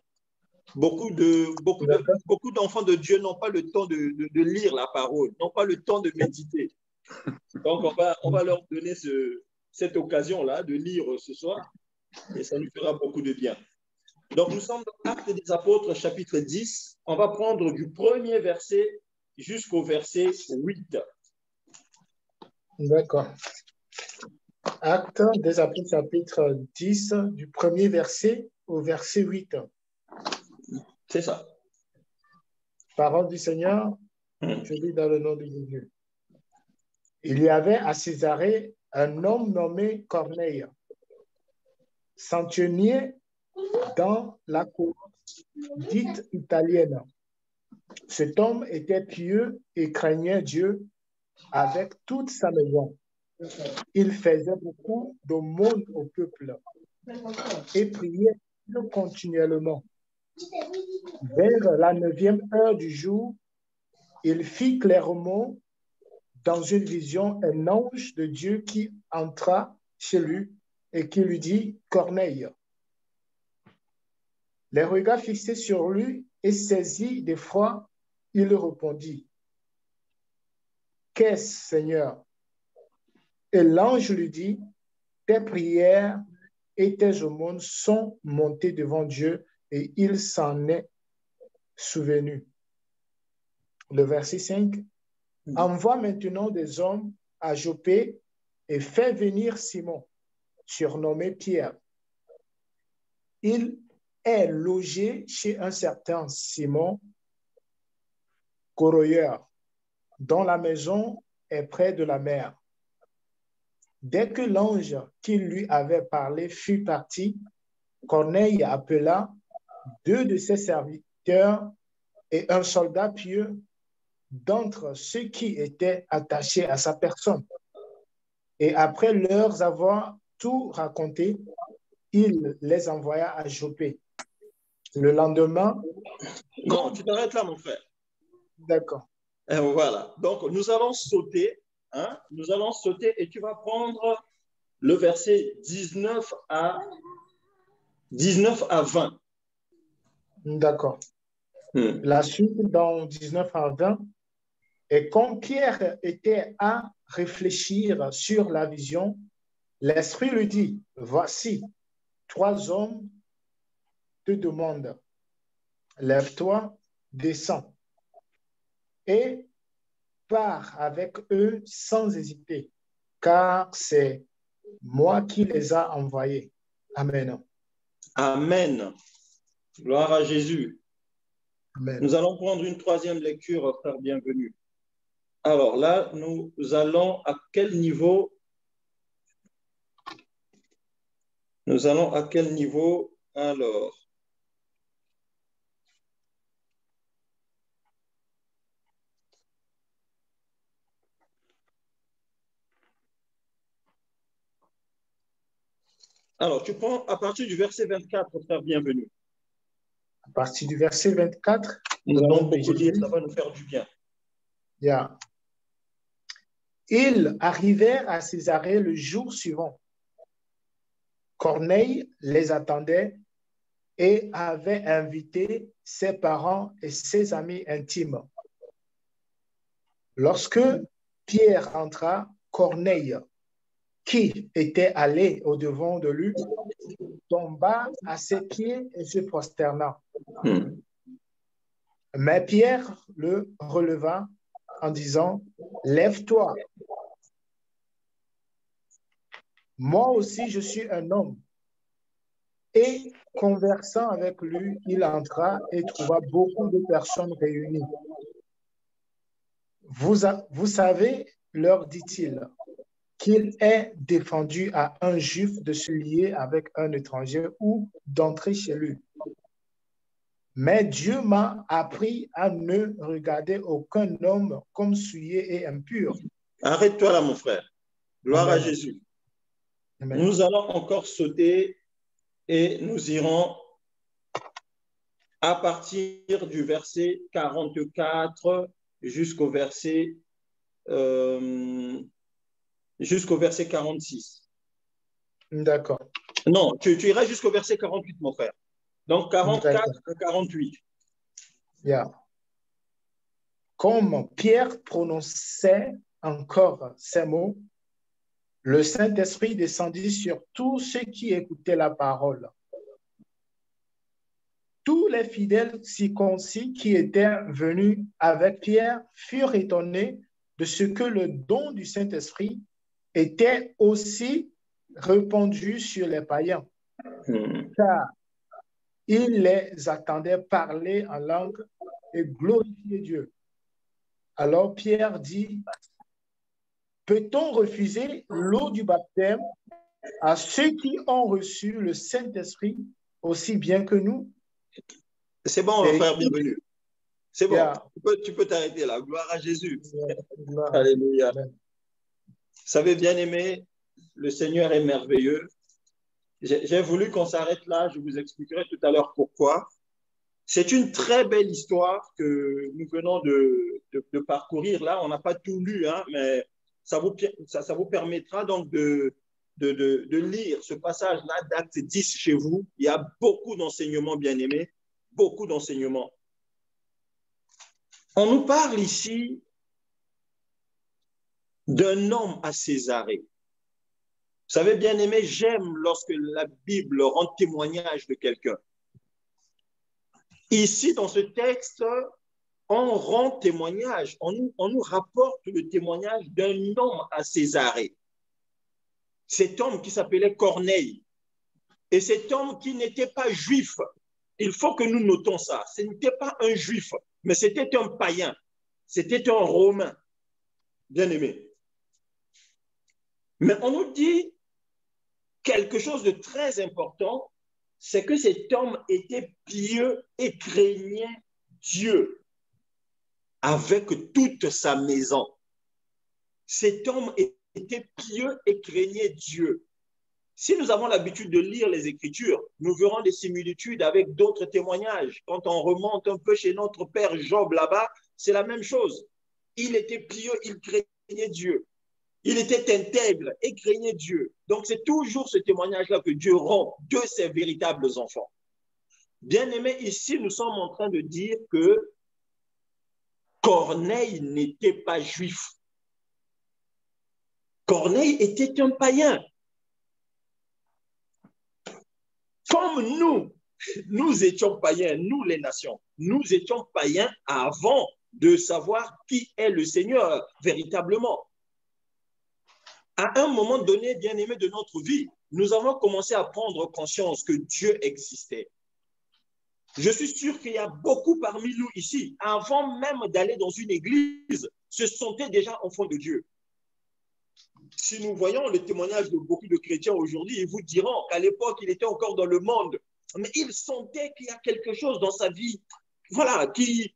Beaucoup d'enfants de Dieu n'ont pas le temps de lire la parole, n'ont pas le temps de méditer. Donc, on va leur donner cette occasion-là de lire ce soir et ça nous fera beaucoup de bien. Donc, nous sommes dans Actes des Apôtres, chapitre 10. On va prendre du premier verset jusqu'au verset 8. D'accord. Actes des Apôtres, chapitre 10, du premier verset au verset 8. C'est ça. Parole du Seigneur, je lis dans le nom de Jésus. Il y avait à Césarée un homme nommé Corneille, centenier dans la cour dite italienne. Cet homme était pieux et craignait Dieu avec toute sa maison. Il faisait beaucoup d'aumônes au peuple et priait continuellement. Vers la 9e heure du jour, il fit clairement dans une vision un ange de Dieu qui entra chez lui et qui lui dit « Corneille ». Les regards fixés sur lui et saisi d'effroi, il répondit « Qu'est-ce, Seigneur ?» Et l'ange lui dit « Tes prières et tes aumônes sont montées devant Dieu et il s'en est souvenu. » Le verset 5. « Envoie maintenant des hommes à Joppé et fais venir Simon, surnommé Pierre. Il est logé chez un certain Simon, corroyeur, dont la maison est près de la mer. » Dès que l'ange qui lui avait parlé fut parti, Corneille appela 2 de ses serviteurs et un soldat pieux d'entre ceux qui étaient attachés à sa personne. Et après leur avoir tout raconté, il les envoya à Joppé. Le lendemain... Non, tu t'arrêtes là, mon frère. D'accord. Voilà. Donc, nous allons sauter. Nous allons sauter et tu vas prendre le verset 19 à 20. D'accord. La suite dans 19 à 20. Et comme Pierre était à réfléchir sur la vision, l'Esprit lui dit, « Voici, 3 hommes te demandent. Lève-toi, descends et pars avec eux sans hésiter, car c'est moi qui les a envoyés. » Amen. Amen. Gloire à Jésus. Amen. Nous allons prendre une 3e lecture, frère bienvenu. Alors là, nous allons à quel niveau? Nous allons à quel niveau? Alors, tu prends à partir du verset 24, frère bienvenu. À partir du verset 24, nous allons beaucoup lire, ça va nous faire du bien. Yeah. Ils arrivèrent à Césarée le jour suivant. Corneille les attendait et avait invité ses parents et ses amis intimes. Lorsque Pierre entra, Corneille, qui était allé au-devant de lui, tomba à ses pieds et se prosterna. Mais Pierre le releva en disant, « Lève-toi. Moi aussi, je suis un homme. » Et conversant avec lui, il entra et trouva beaucoup de personnes réunies. Vous savez, leur dit-il, qu'il est défendu à un juif de se lier avec un étranger ou d'entrer chez lui. Mais Dieu m'a appris à ne regarder aucun homme comme souillé et impur. Arrête-toi là, mon frère. Gloire Amen. à Jésus. Amen. Nous allons encore sauter et nous irons à partir du verset 44 jusqu'au verset 46. D'accord. Non, tu iras jusqu'au verset 48, mon frère. Donc 44 à 48. Yeah. Comme Pierre prononçait encore ces mots, le Saint-Esprit descendit sur tous ceux qui écoutaient la parole. Tous les fidèles circoncis qui étaient venus avec Pierre furent étonnés de ce que le don du Saint-Esprit était aussi répandu sur les païens, car ils les attendaient parler en langue et glorifier Dieu. Alors Pierre dit, « Peut-on refuser l'eau du baptême à ceux qui ont reçu le Saint-Esprit aussi bien que nous? » C'est bon, mon frère, bienvenue. C'est bon, Yeah. tu peux t'arrêter là. Gloire à Jésus. Yeah. Alléluia. Amen. Vous savez, bien-aimés, le Seigneur est merveilleux. J'ai voulu qu'on s'arrête là. Je vous expliquerai tout à l'heure pourquoi. C'est une très belle histoire que nous venons de parcourir là. On n'a pas tout lu, hein, mais ça vous permettra donc de lire ce passage-là d'Acte 10 chez vous. Il y a beaucoup d'enseignements, bien-aimés, beaucoup d'enseignements. On nous parle ici d'un homme à Césarée. Vous savez, bien-aimés, j'aime lorsque la Bible rend témoignage de quelqu'un. Ici, dans ce texte, on rend témoignage, on nous rapporte le témoignage d'un homme à Césarée. Cet homme qui s'appelait Corneille. Et cet homme qui n'était pas juif. Il faut que nous notons ça. Ce n'était pas un juif, mais c'était un païen. C'était un Romain. Bien-aimé. Mais on nous dit quelque chose de très important, c'est que cet homme était pieux et craignait Dieu avec toute sa maison. Cet homme était pieux et craignait Dieu. Si nous avons l'habitude de lire les Écritures, nous verrons des similitudes avec d'autres témoignages. Quand on remonte un peu chez notre père Job là-bas, c'est la même chose. Il était pieux, il craignait Dieu. Il était intègre et craignait Dieu. Donc, c'est toujours ce témoignage-là que Dieu rend de ses véritables enfants. Bien-aimés, ici, nous sommes en train de dire que Corneille n'était pas juif. Corneille était un païen. Comme nous étions païens, nous les nations, nous étions païens avant de savoir qui est le Seigneur véritablement. À un moment donné, bien-aimé de notre vie, nous avons commencé à prendre conscience que Dieu existait. Je suis sûr qu'il y a beaucoup parmi nous ici, avant même d'aller dans une église, se sentaient déjà enfants de Dieu. Si nous voyons le témoignage de beaucoup de chrétiens aujourd'hui, ils vous diront qu'à l'époque, il était encore dans le monde, mais il sentait qu'il y a quelque chose dans sa vie, voilà, il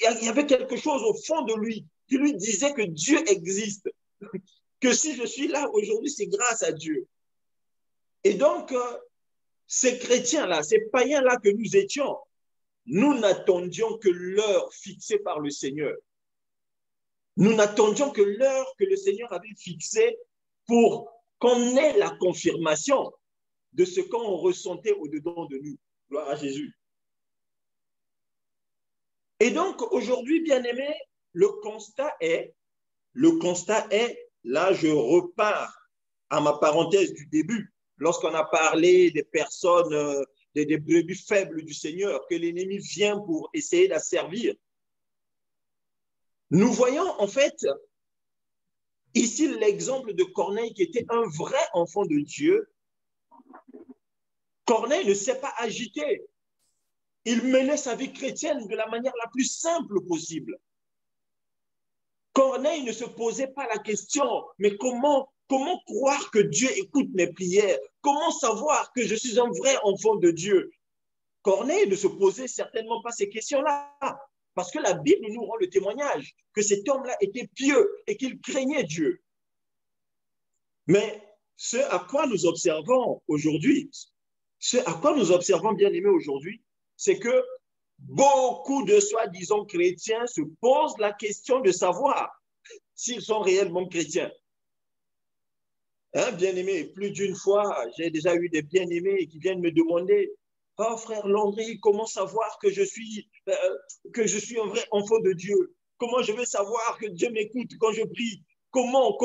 y avait quelque chose au fond de lui qui lui disait que Dieu existe. Que si je suis là aujourd'hui, c'est grâce à Dieu. Et donc, ces chrétiens-là, ces païens-là que nous étions, nous n'attendions que l'heure fixée par le Seigneur. Nous n'attendions que l'heure que le Seigneur avait fixée pour qu'on ait la confirmation de ce qu'on ressentait au-dedans de nous. Gloire à Jésus. Et donc, aujourd'hui, bien-aimés, le constat est, là, je repars à ma parenthèse du début, lorsqu'on a parlé des personnes, des brebis faibles du Seigneur, que l'ennemi vient pour essayer d'asservir. Nous voyons en fait ici l'exemple de Corneille qui était un vrai enfant de Dieu. Corneille ne s'est pas agité. Il menait sa vie chrétienne de la manière la plus simple possible. Corneille ne se posait pas la question, mais comment croire que Dieu écoute mes prières? Comment savoir que je suis un vrai enfant de Dieu? Corneille ne se posait certainement pas ces questions-là, parce que la Bible nous rend le témoignage que cet homme-là était pieux et qu'il craignait Dieu. Mais ce à quoi nous observons aujourd'hui, bien-aimés aujourd'hui, c'est que beaucoup de soi-disant chrétiens se posent la question de savoir s'ils sont réellement chrétiens. Hein, bien-aimés, plus d'une fois, j'ai déjà eu des bien-aimés qui viennent me demander « Oh, frère Landry, comment savoir que je suis un vrai enfant de Dieu? Comment je vais savoir que Dieu m'écoute quand je prie? Comment? »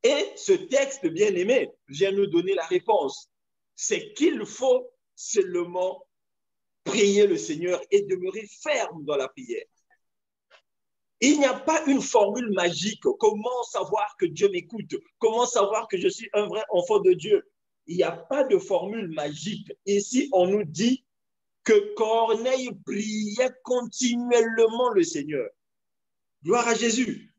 Et ce texte, bien-aimé, vient nous donner la réponse. C'est qu'il faut seulement prier le Seigneur et demeurer ferme dans la prière. Il n'y a pas une formule magique. Comment savoir que Dieu m'écoute? Comment savoir que je suis un vrai enfant de Dieu? Il n'y a pas de formule magique. Ici, on nous dit que Corneille priait continuellement le Seigneur. Gloire à Jésus.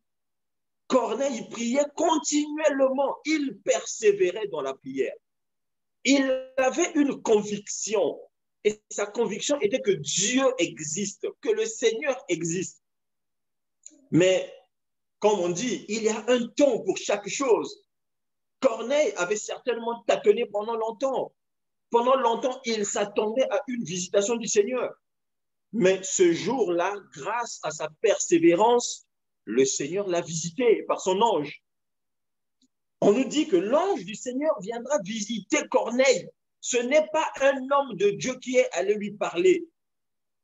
Corneille priait continuellement. Il persévérait dans la prière. Il avait une conviction. Et sa conviction était que Dieu existe, que le Seigneur existe. Mais, comme on dit, il y a un temps pour chaque chose. Corneille avait certainement tâtonné pendant longtemps. Pendant longtemps, il s'attendait à une visitation du Seigneur. Mais ce jour-là, grâce à sa persévérance, le Seigneur l'a visité par son ange. On nous dit que l'ange du Seigneur viendra visiter Corneille. Ce n'est pas un homme de Dieu qui est allé lui parler.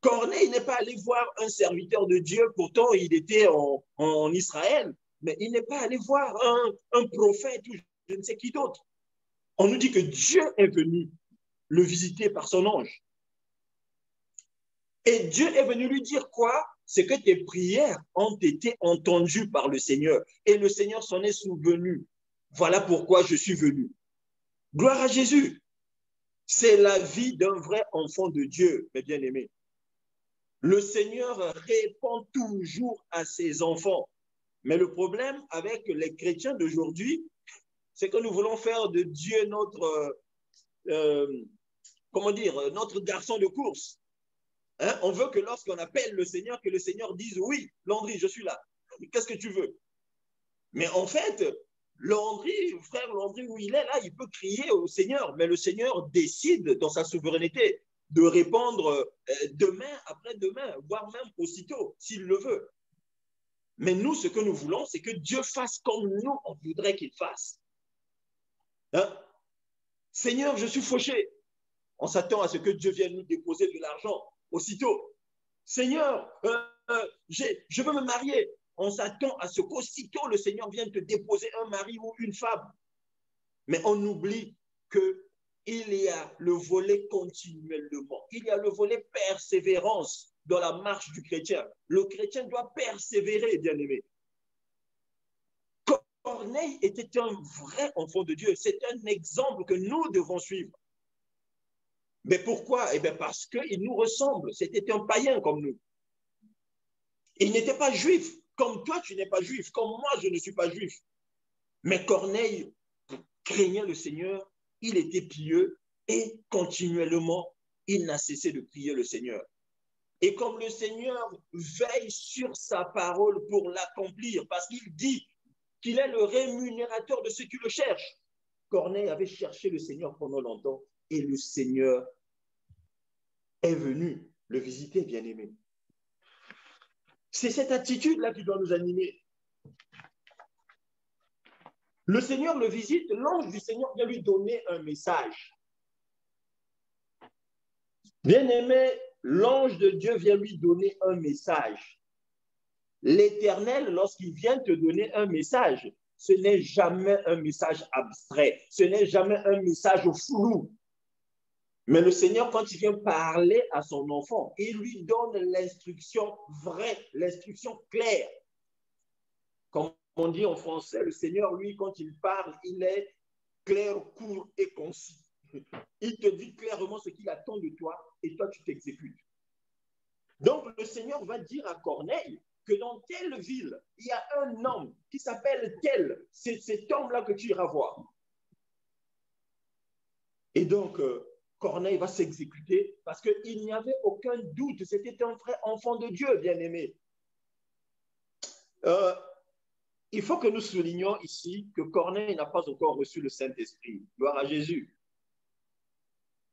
Corneille n'est pas allé voir un serviteur de Dieu, pourtant il était en Israël, mais il n'est pas allé voir un prophète ou je ne sais qui d'autre. On nous dit que Dieu est venu le visiter par son ange. Et Dieu est venu lui dire quoi? C'est que tes prières ont été entendues par le Seigneur et le Seigneur s'en est souvenu. Voilà pourquoi je suis venu. Gloire à Jésus. C'est la vie d'un vrai enfant de Dieu, mes bien-aimés. Le Seigneur répond toujours à ses enfants. Mais le problème avec les chrétiens d'aujourd'hui, c'est que nous voulons faire de Dieu notre garçon de course. Hein? On veut que lorsqu'on appelle le Seigneur, que le Seigneur dise « Oui, Landry, je suis là. Qu'est-ce que tu veux ?» Mais en fait, frère Landry, où il est là, il peut crier au Seigneur, mais le Seigneur décide dans sa souveraineté de répondre demain, après-demain, voire même aussitôt, s'il le veut. Mais nous, ce que nous voulons, c'est que Dieu fasse comme nous, on voudrait qu'il fasse. Hein? Seigneur, je suis fauché. On s'attend à ce que Dieu vienne nous déposer de l'argent aussitôt. Seigneur, je veux me marier. On s'attend à ce qu'aussitôt le Seigneur vienne te déposer un mari ou une femme. Mais on oublie qu'il y a le volet continuellement. Il y a le volet persévérance dans la marche du chrétien. Le chrétien doit persévérer, bien-aimé. Corneille était un vrai enfant de Dieu. C'est un exemple que nous devons suivre. Mais pourquoi? Eh bien parce qu'il nous ressemble. C'était un païen comme nous. Il n'était pas juif. Comme toi, tu n'es pas juif. Comme moi, je ne suis pas juif. Mais Corneille craignait le Seigneur. Il était pieux et continuellement, il n'a cessé de prier le Seigneur. Et comme le Seigneur veille sur sa parole pour l'accomplir, parce qu'il dit qu'il est le rémunérateur de ceux qui le cherchent. Corneille avait cherché le Seigneur pendant longtemps et le Seigneur est venu le visiter, bien-aimé. C'est cette attitude-là qui doit nous animer. Le Seigneur le visite, l'ange du Seigneur vient lui donner un message. Bien-aimé, l'ange de Dieu vient lui donner un message. L'Éternel, lorsqu'il vient te donner un message, ce n'est jamais un message abstrait, ce n'est jamais un message flou. Mais le Seigneur, quand il vient parler à son enfant, il lui donne l'instruction vraie, l'instruction claire. Comme on dit en français, le Seigneur, lui, quand il parle, il est clair, court et concis. Il te dit clairement ce qu'il attend de toi et toi, tu t'exécutes. Donc, le Seigneur va dire à Corneille que dans telle ville, il y a un homme qui s'appelle tel. C'est cet homme-là que tu iras voir. Et donc, Corneille va s'exécuter parce qu'il n'y avait aucun doute. C'était un vrai enfant de Dieu, bien-aimé. Il faut que nous soulignions ici que Corneille n'a pas encore reçu le Saint-Esprit. Gloire à Jésus.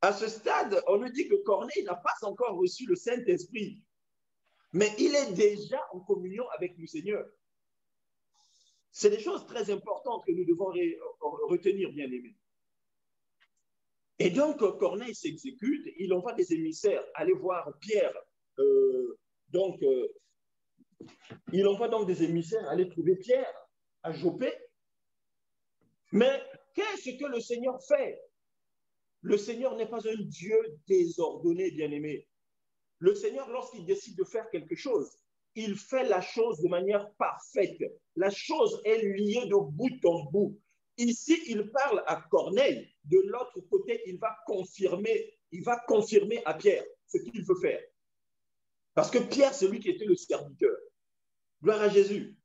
À ce stade, on nous dit que Corneille n'a pas encore reçu le Saint-Esprit. Mais il est déjà en communion avec le Seigneur. C'est des choses très importantes que nous devons retenir, bien-aimés. Et donc, Corneille s'exécute, il envoie des émissaires aller voir Pierre. Il envoie donc des émissaires aller trouver Pierre à Joppé. Mais qu'est-ce que le Seigneur fait? Le Seigneur n'est pas un Dieu désordonné, bien-aimé. Le Seigneur, lorsqu'il décide de faire quelque chose, il fait la chose de manière parfaite. La chose est liée de bout en bout. Ici, il parle à Corneille. De l'autre côté, il va confirmer à Pierre ce qu'il veut faire. Parce que Pierre, c'est lui qui était le serviteur. Gloire à Jésus.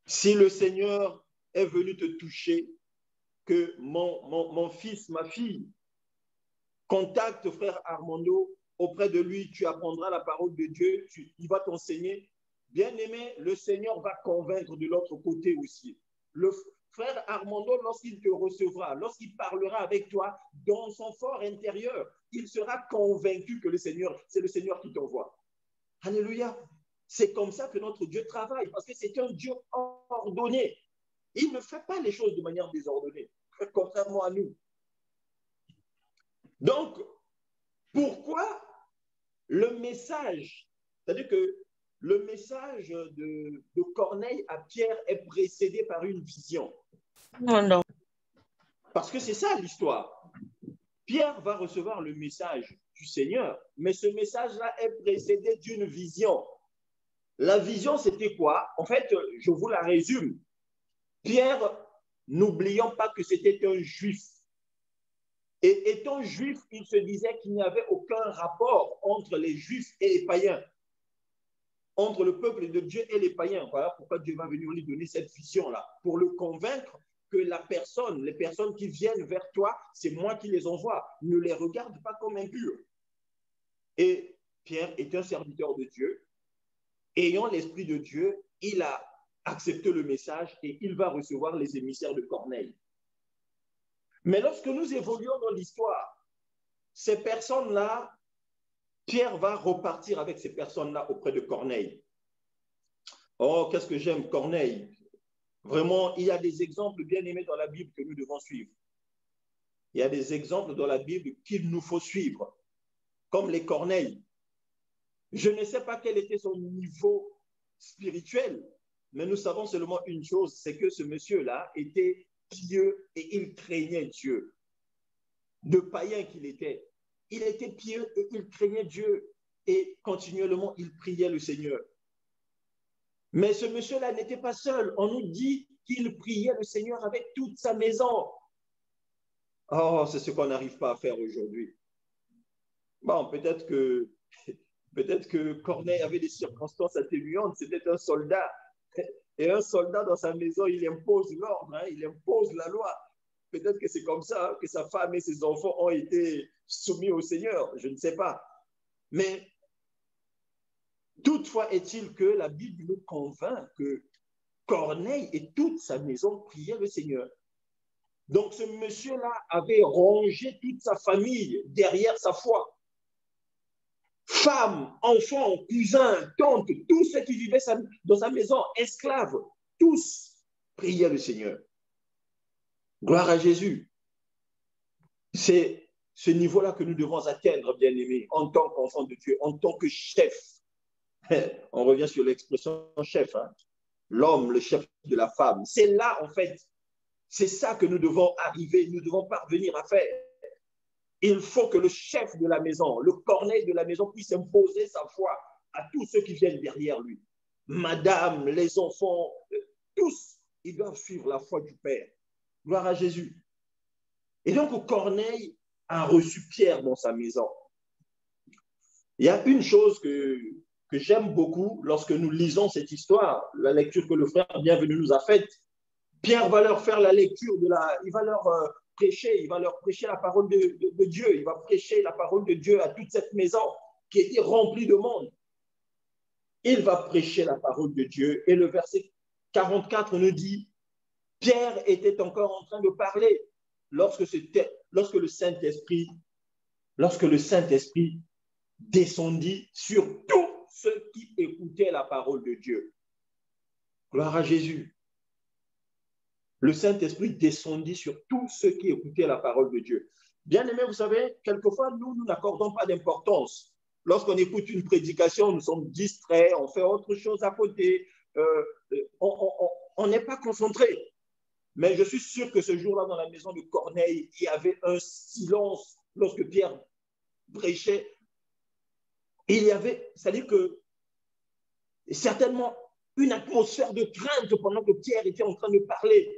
Si le Seigneur est venu te toucher, que mon fils, ma fille, contacte frère Armando, auprès de lui, tu apprendras la parole de Dieu, il va t'enseigner. Bien-aimé, le Seigneur va convaincre de l'autre côté aussi. Le frère Armando, lorsqu'il te recevra, lorsqu'il parlera avec toi, dans son fort intérieur, il sera convaincu que c'est le Seigneur qui t'envoie. Alléluia. C'est comme ça que notre Dieu travaille, parce que c'est un Dieu ordonné. Il ne fait pas les choses de manière désordonnée, contrairement à nous. Donc, pourquoi le message, c'est-à-dire que le message de Corneille à Pierre est précédé par une vision? Non. Parce que c'est ça l'histoire. Pierre va recevoir le message du Seigneur, mais ce message-là est précédé d'une vision. La vision, c'était quoi? En fait, je vous la résume. Pierre, n'oublions pas que c'était un juif. Et étant juif, il se disait qu'il n'y avait aucun rapport entre les juifs et les païens, entre le peuple de Dieu et les païens. Voilà pourquoi Dieu va venir lui donner cette vision-là, pour le convaincre que les personnes qui viennent vers toi, c'est moi qui les envoie. Ne les regarde pas comme impurs. Et Pierre est un serviteur de Dieu. Ayant l'Esprit de Dieu, il a accepté le message et il va recevoir les émissaires de Corneille. Mais lorsque nous évoluons dans l'histoire, ces personnes-là, Pierre va repartir avec ces personnes-là auprès de Corneille. Oh, qu'est-ce que j'aime Corneille. Vraiment, il y a des exemples bien aimés dans la Bible que nous devons suivre. Il y a des exemples dans la Bible qu'il nous faut suivre, comme les Corneilles. Je ne sais pas quel était son niveau spirituel, mais nous savons seulement une chose, c'est que ce monsieur-là était pieux et il craignait Dieu. De païen qu'il était, il était pieux et il craignait Dieu et continuellement il priait le Seigneur. Mais ce monsieur-là n'était pas seul. On nous dit qu'il priait le Seigneur avec toute sa maison. Oh, c'est ce qu'on n'arrive pas à faire aujourd'hui. Bon, peut-être que Corneille avait des circonstances atténuantes. C'était un soldat. Et un soldat dans sa maison, il impose l'ordre, hein, il impose la loi. Peut-être que c'est comme ça que sa femme et ses enfants ont été soumis au Seigneur. Je ne sais pas. Mais toutefois est-il que la Bible nous convainc que Corneille et toute sa maison priaient le Seigneur. Donc ce monsieur-là avait rangé toute sa famille derrière sa foi. femmes, enfants, cousins, tantes, tous ceux qui vivaient dans sa maison, esclaves, tous priaient le Seigneur. Gloire à Jésus. C'est ce niveau-là que nous devons atteindre, bien-aimés, en tant qu'enfants de Dieu, en tant que chef. On revient sur l'expression chef, hein? L'homme, le chef de la femme. C'est là, en fait, c'est ça que nous devons arriver, nous devons parvenir à faire. Il faut que le chef de la maison, le corneille de la maison puisse imposer sa foi à tous ceux qui viennent derrière lui. Madame, les enfants, tous, ils doivent suivre la foi du Père. Gloire à Jésus. Et donc, Corneille a reçu Pierre dans sa maison. Il y a une chose que j'aime beaucoup lorsque nous lisons cette histoire, la lecture que le frère Bienvenu nous a faite. Pierre va leur faire la lecture il va leur prêcher la parole de Dieu. Il va prêcher la parole de Dieu à toute cette maison qui était remplie de monde. Il va prêcher la parole de Dieu. Et le verset 44 nous dit, Pierre était encore en train de parler lorsque le Saint-Esprit descendit sur tous ceux qui écoutaient la parole de Dieu. Gloire à Jésus. Le Saint-Esprit descendit sur tous ceux qui écoutaient la parole de Dieu. Bien aimé, vous savez, quelquefois, nous n'accordons pas d'importance. Lorsqu'on écoute une prédication, nous sommes distraits, on fait autre chose à côté, on n'est pas concentré. Mais je suis sûr que ce jour-là, dans la maison de Corneille, il y avait un silence lorsque Pierre prêchait. C'est-à-dire que certainement une atmosphère de crainte pendant que Pierre était en train de parler.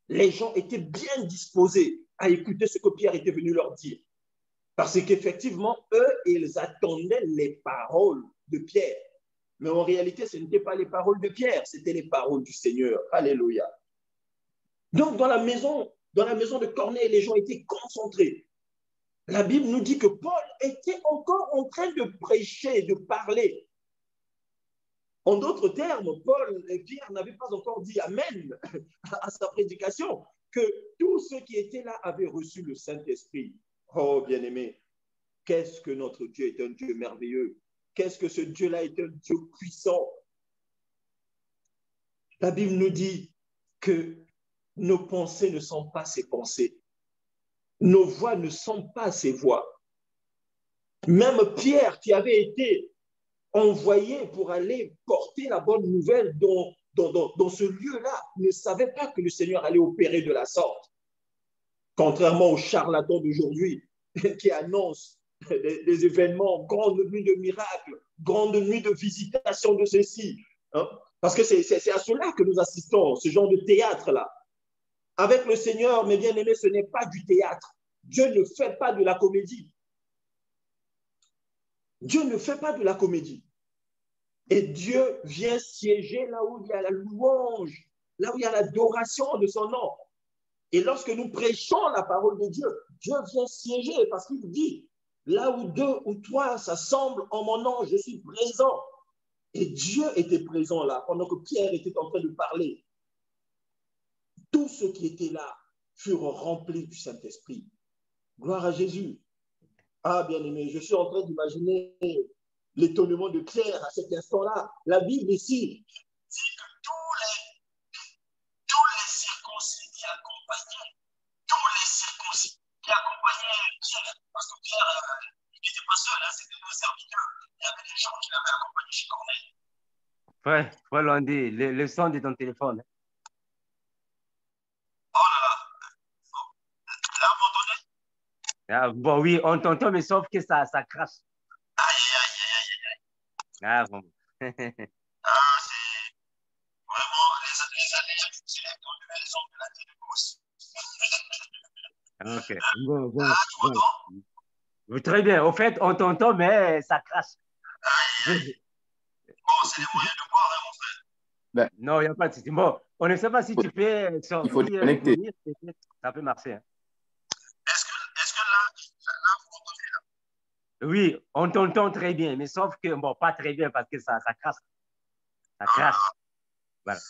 Les gens étaient bien disposés à écouter ce que Pierre était venu leur dire. Parce qu'effectivement, eux, ils attendaient les paroles de Pierre. Mais en réalité, ce n'étaient pas les paroles de Pierre, c'était les paroles du Seigneur. Alléluia. Donc, dans la maison de Corneille, les gens étaient concentrés. La Bible nous dit que Paul était encore en train de prêcher, de parler. En d'autres termes, Paul et Pierre n'avaient pas encore dit Amen à sa prédication, que tous ceux qui étaient là avaient reçu le Saint-Esprit. Oh, bien-aimé, qu'est-ce que notre Dieu est un Dieu merveilleux. Qu'est-ce que ce Dieu-là est un Dieu puissant. La Bible nous dit que nos pensées ne sont pas ses pensées. Nos voix ne sont pas ses voix. Même Pierre, qui avait été envoyé pour aller porter la bonne nouvelle dans ce lieu-là, ne savait pas que le Seigneur allait opérer de la sorte. Contrairement aux charlatans d'aujourd'hui qui annoncent des événements, grande nuit de miracles, grande nuit de visitation de ceci. Hein? Parce que c'est à cela que nous assistons, ce genre de théâtre-là. Avec le Seigneur, mes bien-aimés, ce n'est pas du théâtre. Dieu ne fait pas de la comédie. Dieu ne fait pas de la comédie. Et Dieu vient siéger là où il y a la louange, là où il y a l'adoration de son nom. Et lorsque nous prêchons la parole de Dieu, Dieu vient siéger parce qu'il dit, là où 2 ou 3 s'assemblent en mon nom, je suis présent. Et Dieu était présent là pendant que Pierre était en train de parler. Tous ceux qui étaient là furent remplis du Saint-Esprit. Gloire à Jésus. Ah, bien-aimé, je suis en train d'imaginer l'étonnement de Pierre à cet instant-là. La Bible ici dit que tous les circoncis qui accompagnaient Pierre, parce que Pierre, il n'était pas seul, hein, c'était un serviteur. Il y avait des gens qui l'avaient accompagné chez Corneille. Frère Lundi, le son de ton téléphone. Oh là là. Là, vous m'entendez? Ah, bon, oui, on t'entend, mais sauf que ça crache. Aïe. Ah, bon. Ah, c'est vraiment les années utiles ont eu raison de la télévision. Ok, bon. Très bien. Au fait, on t'entend, mais ça crache. Aïe. Bon, c'est les moyens de boire, hein, mon frère. Ben, non, il n'y a pas de souci. Bon, on ne sait pas si tu peux sortir. Il faut déconnecter. Ça peut marcher. Hein. Est-ce que là, vous m'entendez là? Oui, on t'entend très bien, mais sauf que, bon, pas très bien parce que ça crache. Ça crache. Voilà.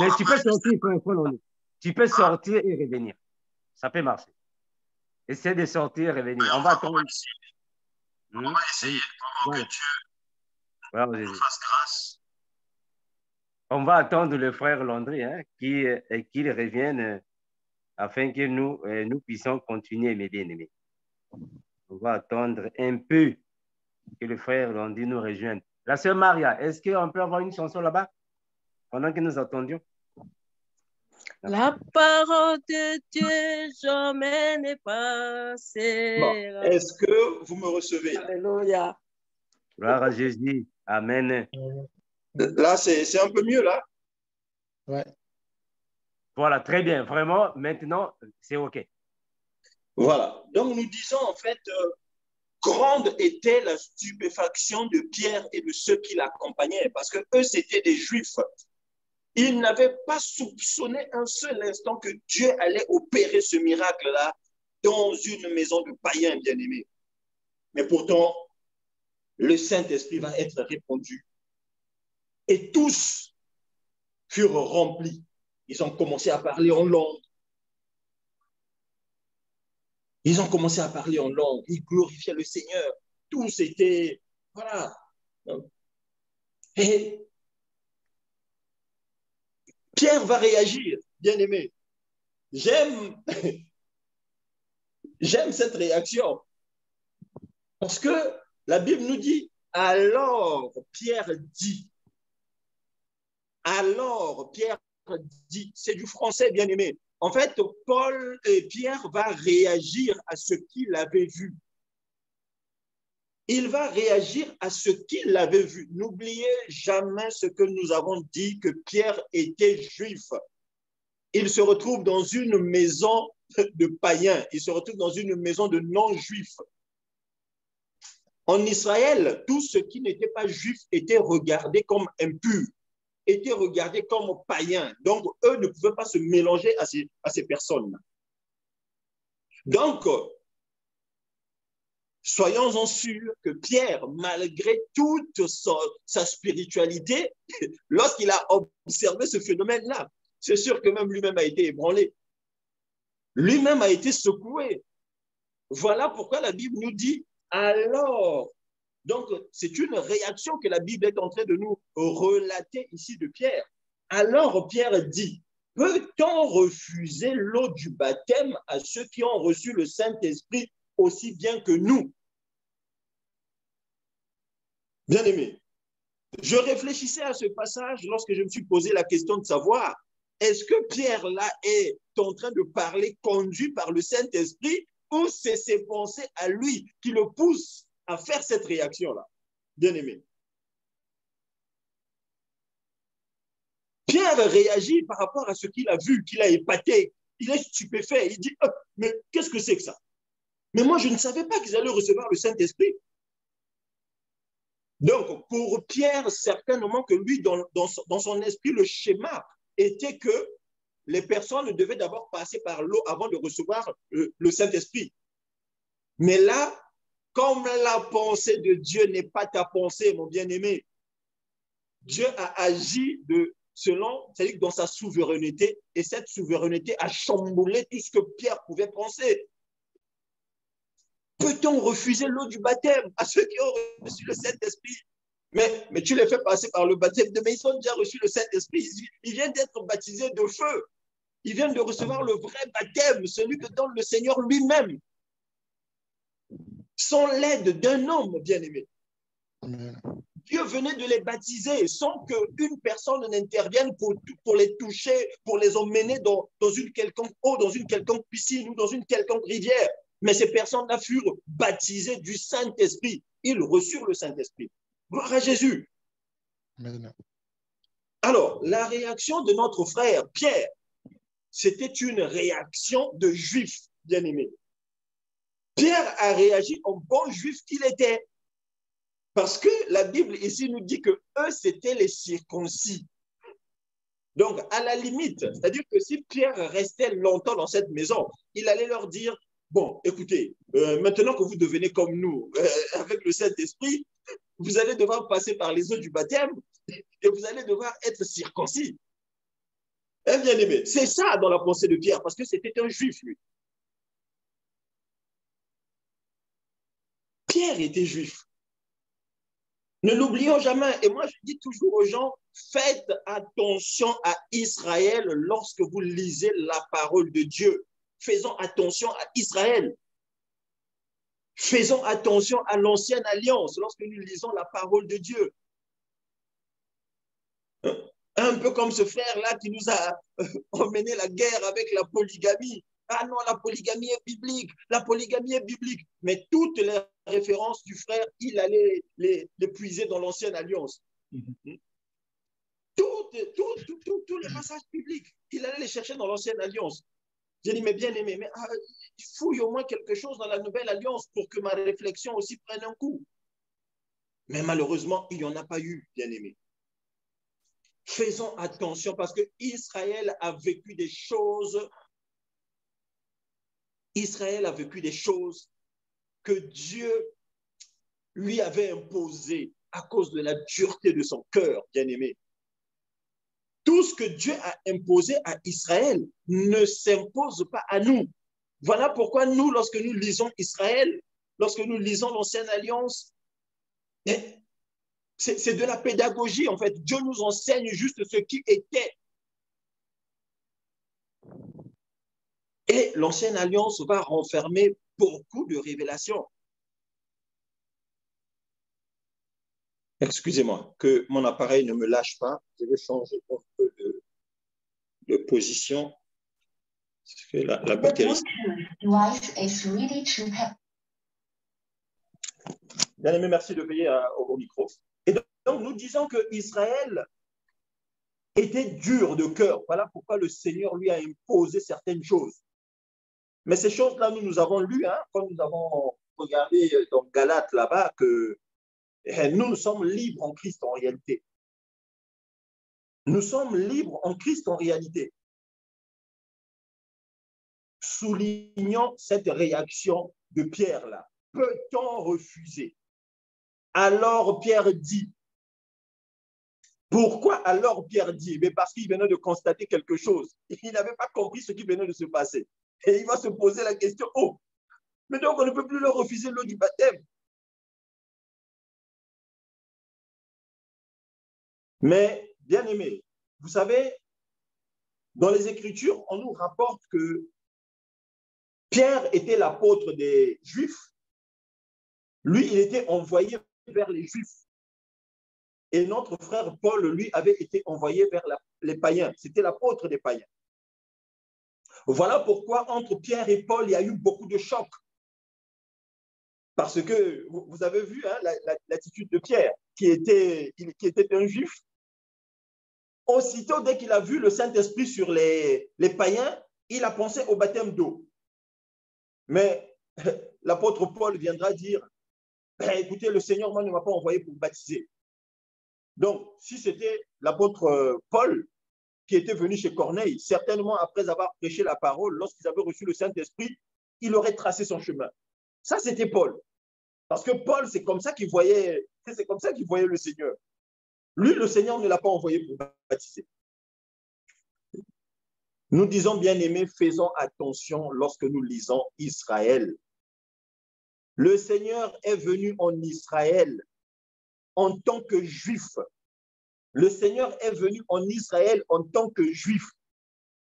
Mais tu peux sortir tu peux sortir et revenir. Ça peut marcher. Essaie de sortir et revenir. On va attendre. On va essayer. Vraiment que Dieu nous fasse grâce. On va attendre le frère Landry qu'il revienne afin que nous puissions continuer, mes bien-aimés. On va attendre un peu que le frère Landry nous rejoigne. La sœur Maria, est-ce qu'on peut avoir une chanson là-bas pendant que nous attendions? La parole de Dieu jamais n'est passée. Bon, est-ce que vous me recevez? Alléluia. Gloire à Jésus. Amen. Là, c'est un peu mieux, là? Ouais. Voilà, très bien. Vraiment, maintenant, c'est OK. Voilà. Donc, nous disons, en fait, grande était la stupéfaction de Pierre et de ceux qui l'accompagnaient, parce que eux, c'étaient des Juifs. Ils n'avaient pas soupçonné un seul instant que Dieu allait opérer ce miracle-là dans une maison de païens bien-aimés. Mais pourtant, le Saint-Esprit va être répandu. Et tous furent remplis. Ils ont commencé à parler en langue. Ils ont commencé à parler en langue. Ils glorifiaient le Seigneur. Tous étaient, voilà. Et Pierre va réagir, bien-aimé. J'aime cette réaction. Parce que la Bible nous dit, alors Pierre dit. Alors Pierre dit. C'est du français, bien-aimé. En fait, Paul et Pierre va réagir à ce qu'il avait vu. Il va réagir à ce qu'il avait vu. N'oubliez jamais ce que nous avons dit, que Pierre était juif. Il se retrouve dans une maison de païens. Il se retrouve dans une maison de non-juifs. En Israël, tout ce qui n'était pas juif était regardé comme impur, était regardé comme païen. Donc, eux ne pouvaient pas se mélanger à ces personnes. Donc, soyons-en sûrs que Pierre, malgré toute sa spiritualité, lorsqu'il a observé ce phénomène-là, c'est sûr que même lui-même a été ébranlé. Lui-même a été secoué. Voilà pourquoi la Bible nous dit alors. Donc, c'est une réaction que la Bible est en train de nous relater ici de Pierre. Alors, Pierre dit, peut-on refuser l'eau du baptême à ceux qui ont reçu le Saint-Esprit aussi bien que nous? Bien-aimé, je réfléchissais à ce passage lorsque je me suis posé la question de savoir, est-ce que Pierre là est en train de parler conduit par le Saint-Esprit ou c'est ses pensées à lui qui le poussent à faire cette réaction-là? Bien-aimé. Pierre réagit par rapport à ce qu'il a vu, qu'il a épaté. Il est stupéfait. Il dit, oh, mais qu'est-ce que c'est que ça? Mais moi, je ne savais pas qu'ils allaient recevoir le Saint-Esprit. Donc, pour Pierre, certainement que lui, dans son esprit, le schéma était que les personnes devaient d'abord passer par l'eau avant de recevoir le Saint-Esprit. Mais là, comme la pensée de Dieu n'est pas ta pensée, mon bien-aimé, Dieu a agi c'est-à-dire dans sa souveraineté, et cette souveraineté a chamboulé tout ce que Pierre pouvait penser. Peut-on refuser l'eau du baptême à ceux qui ont reçu le Saint-Esprit? Mais tu les fais passer par le baptême de, mais ils ont déjà reçu le Saint-Esprit. Ils viennent d'être baptisés de feu. Ils viennent de recevoir le vrai baptême, celui que donne le Seigneur lui-même, sans l'aide d'un homme, bien-aimé. Dieu venait de les baptiser sans qu'une personne n'intervienne pour les toucher, pour les emmener dans une quelconque eau, dans une quelconque piscine ou dans une quelconque rivière. Mais ces personnes-là furent baptisées du Saint-Esprit. Ils reçurent le Saint-Esprit. Gloire à Jésus. Alors, la réaction de notre frère Pierre, c'était une réaction de juif, bien-aimé. Pierre a réagi en bon juif qu'il était. Parce que la Bible ici nous dit que eux, c'était les circoncis. Donc, à la limite, c'est-à-dire que si Pierre restait longtemps dans cette maison, il allait leur dire, bon, écoutez, maintenant que vous devenez comme nous, avec le Saint-Esprit, vous allez devoir passer par les eaux du baptême et vous allez devoir être circoncis. Eh bien aimé, c'est ça dans la pensée de Pierre, parce que c'était un juif, lui. Pierre était juif. Ne l'oublions jamais. Et moi, je dis toujours aux gens, faites attention à Israël lorsque vous lisez la parole de Dieu. Faisons attention à Israël. Faisons attention à l'ancienne alliance lorsque nous lisons la parole de Dieu. Un peu comme ce frère-là qui nous a emmené la guerre avec la polygamie. Ah non, la polygamie est biblique, la polygamie est biblique. Mais toutes les références du frère, il allait les puiser dans l'ancienne alliance. Tous les passages bibliques, il allait les chercher dans l'ancienne alliance. J'ai dit, mais bien aimé, mais il fouille au moins quelque chose dans la nouvelle alliance pour que ma réflexion aussi prenne un coup. Mais malheureusement, il n'y en a pas eu, bien aimé. Faisons attention parce que Israël a vécu des choses. Israël a vécu des choses que Dieu lui avait imposées à cause de la dureté de son cœur, bien-aimé. Tout ce que Dieu a imposé à Israël ne s'impose pas à nous. Voilà pourquoi nous, lorsque nous lisons Israël, lorsque nous lisons l'Ancienne Alliance, c'est de la pédagogie, en fait. Dieu nous enseigne juste ce qui était. Et l'Ancienne Alliance va renfermer beaucoup de révélations. Excusez-moi, que mon appareil ne me lâche pas. Je vais changer un peu de position. Parce que la batterie... Bien aimé, merci de veiller au micro. Et donc, nous disons que Israël était dur de cœur. Voilà pourquoi le Seigneur lui a imposé certaines choses. Mais ces choses-là, nous avons lu, quand nous avons regardé dans Galates là-bas, que nous sommes libres en Christ en réalité. Nous sommes libres en Christ en réalité. Soulignons cette réaction de Pierre là. Peut-on refuser? Alors Pierre dit. Pourquoi alors Pierre dit? Mais parce qu'il venait de constater quelque chose. Il n'avait pas compris ce qui venait de se passer. Et il va se poser la question, oh, mais donc on ne peut plus leur refuser l'eau du baptême. Mais, bien aimé, vous savez, dans les Écritures, on nous rapporte que Pierre était l'apôtre des Juifs. Lui, il était envoyé vers les Juifs. Et notre frère Paul, lui, avait été envoyé vers les païens. C'était l'apôtre des païens. Voilà pourquoi entre Pierre et Paul, il y a eu beaucoup de chocs. Parce que vous avez vu l'attitude de Pierre, qui était un juif. Aussitôt, dès qu'il a vu le Saint-Esprit sur les païens, il a pensé au baptême d'eau. Mais l'apôtre Paul viendra dire, écoutez, le Seigneur, moi, ne m'a pas envoyé pour baptiser. Donc, si c'était l'apôtre Paul qui était venu chez Corneille, certainement après avoir prêché la parole, lorsqu'ils avaient reçu le Saint-Esprit, il aurait tracé son chemin. Ça, c'était Paul. Parce que Paul, c'est comme ça qu'il voyait le Seigneur. Lui, le Seigneur ne l'a pas envoyé pour baptiser. Nous disons, bien-aimés, faisons attention lorsque nous lisons Israël. Le Seigneur est venu en Israël en tant que juif. Le Seigneur est venu en Israël en tant que juif.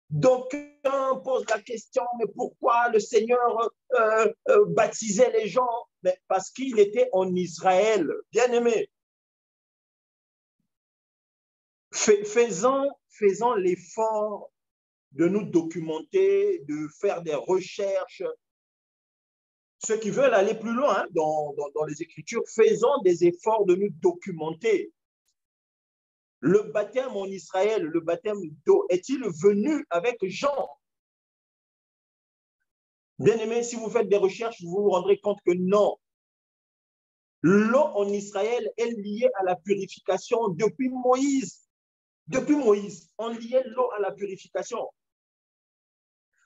D'aucuns posent la question, mais pourquoi le Seigneur baptisait les gens? Mais parce qu'il était en Israël. Bien-aimé, faisons l'effort de nous documenter, de faire des recherches. Ceux qui veulent aller plus loin dans les Écritures, faisons des efforts de nous documenter. Le baptême en Israël, le baptême d'eau, est-il venu avec Jean? Bien-aimés, si vous faites des recherches, vous vous rendrez compte que non. L'eau en Israël est liée à la purification depuis Moïse. Depuis Moïse, on liait l'eau à la purification.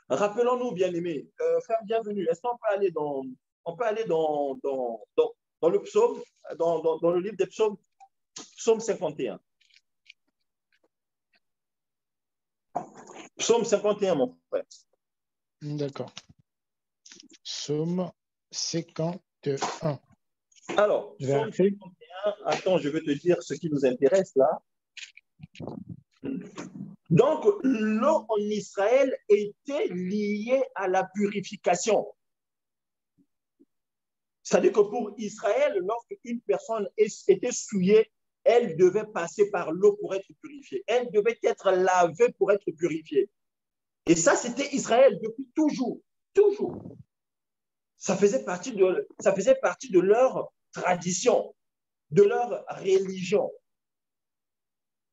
Rappelons-nous, bien-aimés, frère bienvenu, est-ce qu'on peut aller dans le psaume, dans le livre des psaumes, psaume 51. Psaume 51, mon frère. D'accord. Psaume 51. Alors, Psaume 51, attends, je vais te dire ce qui nous intéresse là. Donc, l'eau en Israël était liée à la purification. C'est-à-dire que pour Israël, lorsqu'une personne était souillée, elle devait passer par l'eau pour être purifiée. Elle devait être lavée pour être purifiée. Et ça, c'était Israël depuis toujours, toujours. Ça faisait partie de leur tradition, de leur religion.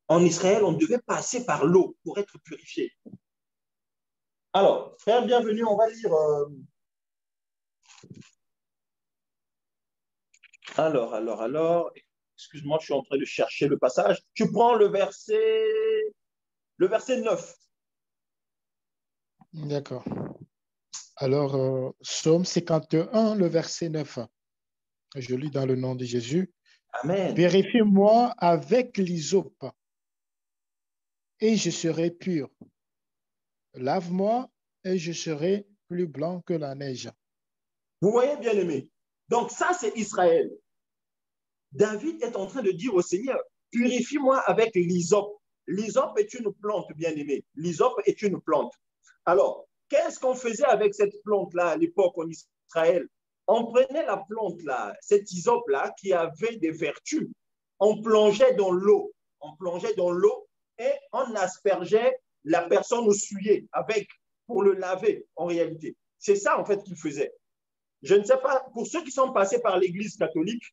En Israël, on devait passer par l'eau pour être purifié. Alors, frère, bienvenue, on va lire. Alors, excuse-moi, je suis en train de chercher le passage. Tu prends le verset 9. D'accord. Alors, Psaume 51, le verset 9. Je lis dans le nom de Jésus. Amen. Vérifie-moi avec l'hysope et je serai pur. Lave-moi et je serai plus blanc que la neige. Vous voyez, bien aimé. Donc ça, c'est Israël. David est en train de dire au Seigneur, purifie-moi avec l'hysope. L'hysope est une plante, bien aimé. L'hysope est une plante. Alors, qu'est-ce qu'on faisait avec cette plante-là à l'époque en Israël? On prenait la plante-là, cette hysope-là, qui avait des vertus. On plongeait dans l'eau. On plongeait dans l'eau et on aspergeait la personne souillée avec, pour le laver, en réalité. C'est ça, en fait, qu'il faisait. Je ne sais pas, pour ceux qui sont passés par l'Église catholique,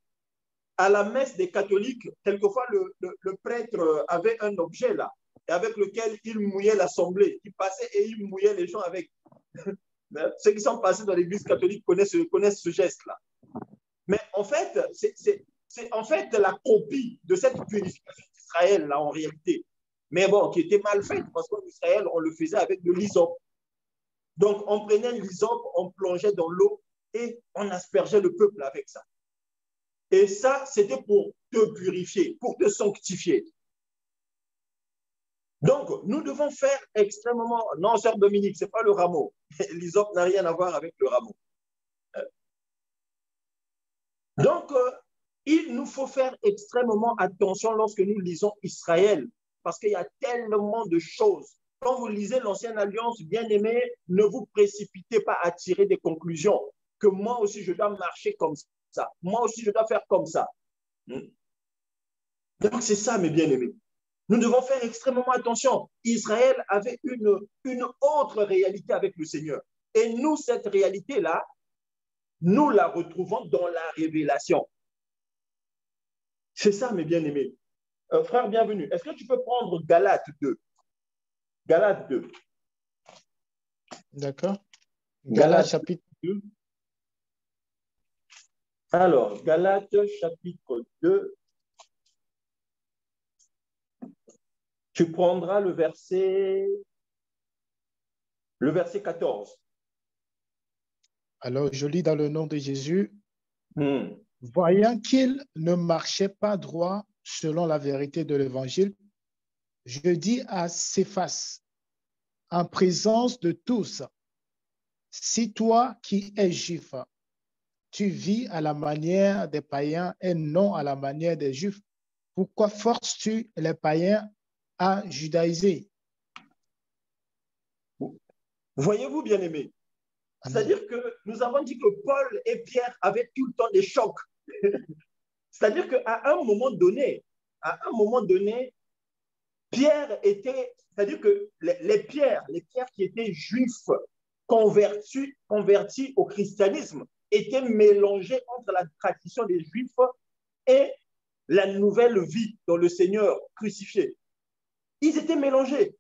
à la messe des catholiques, quelquefois, le prêtre avait un objet là, avec lequel il mouillait l'assemblée. Il passait et il mouillait les gens avec. Ceux qui sont passés dans l'Église catholique connaissent ce geste-là. Mais en fait, c'est en fait la copie de cette purification d'Israël, là, en réalité. Mais bon, qui était mal faite, parce qu'en Israël, on le faisait avec de l'hysope. Donc, on prenait l'hysope, on plongeait dans l'eau et on aspergeait le peuple avec ça. Et ça, c'était pour te purifier, pour te sanctifier. Donc, nous devons faire extrêmement... Non, sœur Dominique, ce n'est pas le rameau. L'hysope n'a rien à voir avec le rameau. Donc, il nous faut faire extrêmement attention lorsque nous lisons Israël, parce qu'il y a tellement de choses. Quand vous lisez l'Ancienne Alliance, bien aimé, ne vous précipitez pas à tirer des conclusions, que moi aussi, je dois marcher comme ça. Moi aussi, je dois faire comme ça. Donc, c'est ça, mes bien-aimés. Nous devons faire extrêmement attention. Israël avait une autre réalité avec le Seigneur. Et nous, cette réalité-là, nous la retrouvons dans la révélation. C'est ça, mes bien-aimés. Frère, bienvenue. Est-ce que tu peux prendre Galates 2? Galates 2. D'accord. Galates chapitre 2. Alors, Galates chapitre 2. Tu prendras le verset 14. Alors, je lis dans le nom de Jésus. Voyant qu'il ne marchait pas droit selon la vérité de l'Évangile, je dis à Céphas, en présence de tous, si toi qui es juif, tu vis à la manière des païens et non à la manière des juifs, pourquoi forces-tu les païens à judaïser? Voyez-vous, bien-aimés, c'est-à-dire que nous avons dit que Paul et Pierre avaient tout le temps des chocs. C'est-à-dire qu'à un moment donné, Pierre était, c'est-à-dire que les pierres qui étaient juifs convertis au christianisme étaient mélangées entre la tradition des juifs et la nouvelle vie dans le Seigneur crucifié. Ils étaient mélangés.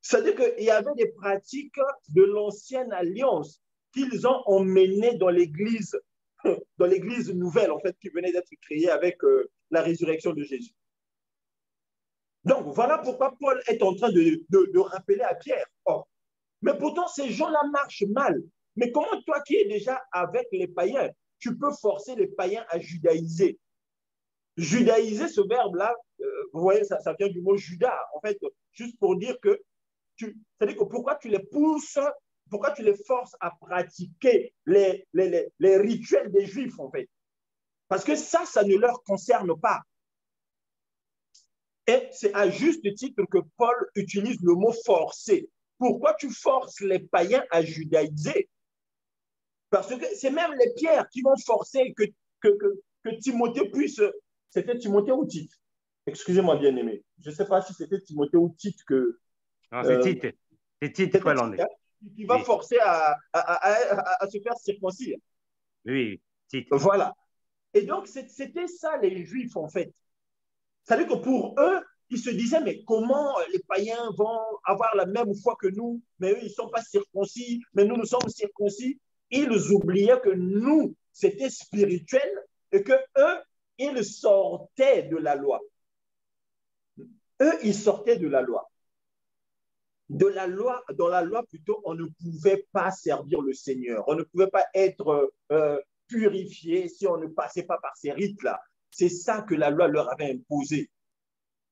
C'est-à-dire qu'il y avait des pratiques de l'ancienne alliance qu'ils ont emmenées dans l'Église nouvelle, en fait, qui venait d'être créée avec la résurrection de Jésus. Donc, voilà pourquoi Paul est en train de rappeler à Pierre. Oh, mais pourtant, ces gens-là marchent mal. Mais comment toi qui es déjà avec les païens, tu peux forcer les païens à judaïser? Judaïser, ce verbe-là, vous voyez, ça vient du mot Judas, en fait, juste pour dire que c'est-à-dire que pourquoi tu les pousses, pourquoi tu les forces à pratiquer les rituels des Juifs, en fait? Parce que ça ne leur concerne pas. Et c'est à juste titre que Paul utilise le mot forcer. Pourquoi tu forces les païens à judaïser? Parce que c'est même les pierres qui vont forcer que Timothée puisse... C'était Timothée ou Tite? Excusez-moi, bien-aimé. Je ne sais pas si c'était Timothée ou Tite que... Non, c'est Tite. C'est Tite, quoi, l'on est. Qui va forcer à se faire circoncire. Oui, Tite. Voilà. Et donc, c'était ça les Juifs, en fait. C'est-à-dire que pour eux, ils se disaient, mais comment les païens vont avoir la même foi que nous? Mais eux, ils ne sont pas circoncis, mais nous sommes circoncis. Ils oubliaient que nous, c'était spirituel et que eux, ils sortaient de la loi. Eux, ils sortaient de la loi. Dans la loi plutôt, on ne pouvait pas servir le Seigneur. On ne pouvait pas être purifié si on ne passait pas par ces rites-là. C'est ça que la loi leur avait imposé.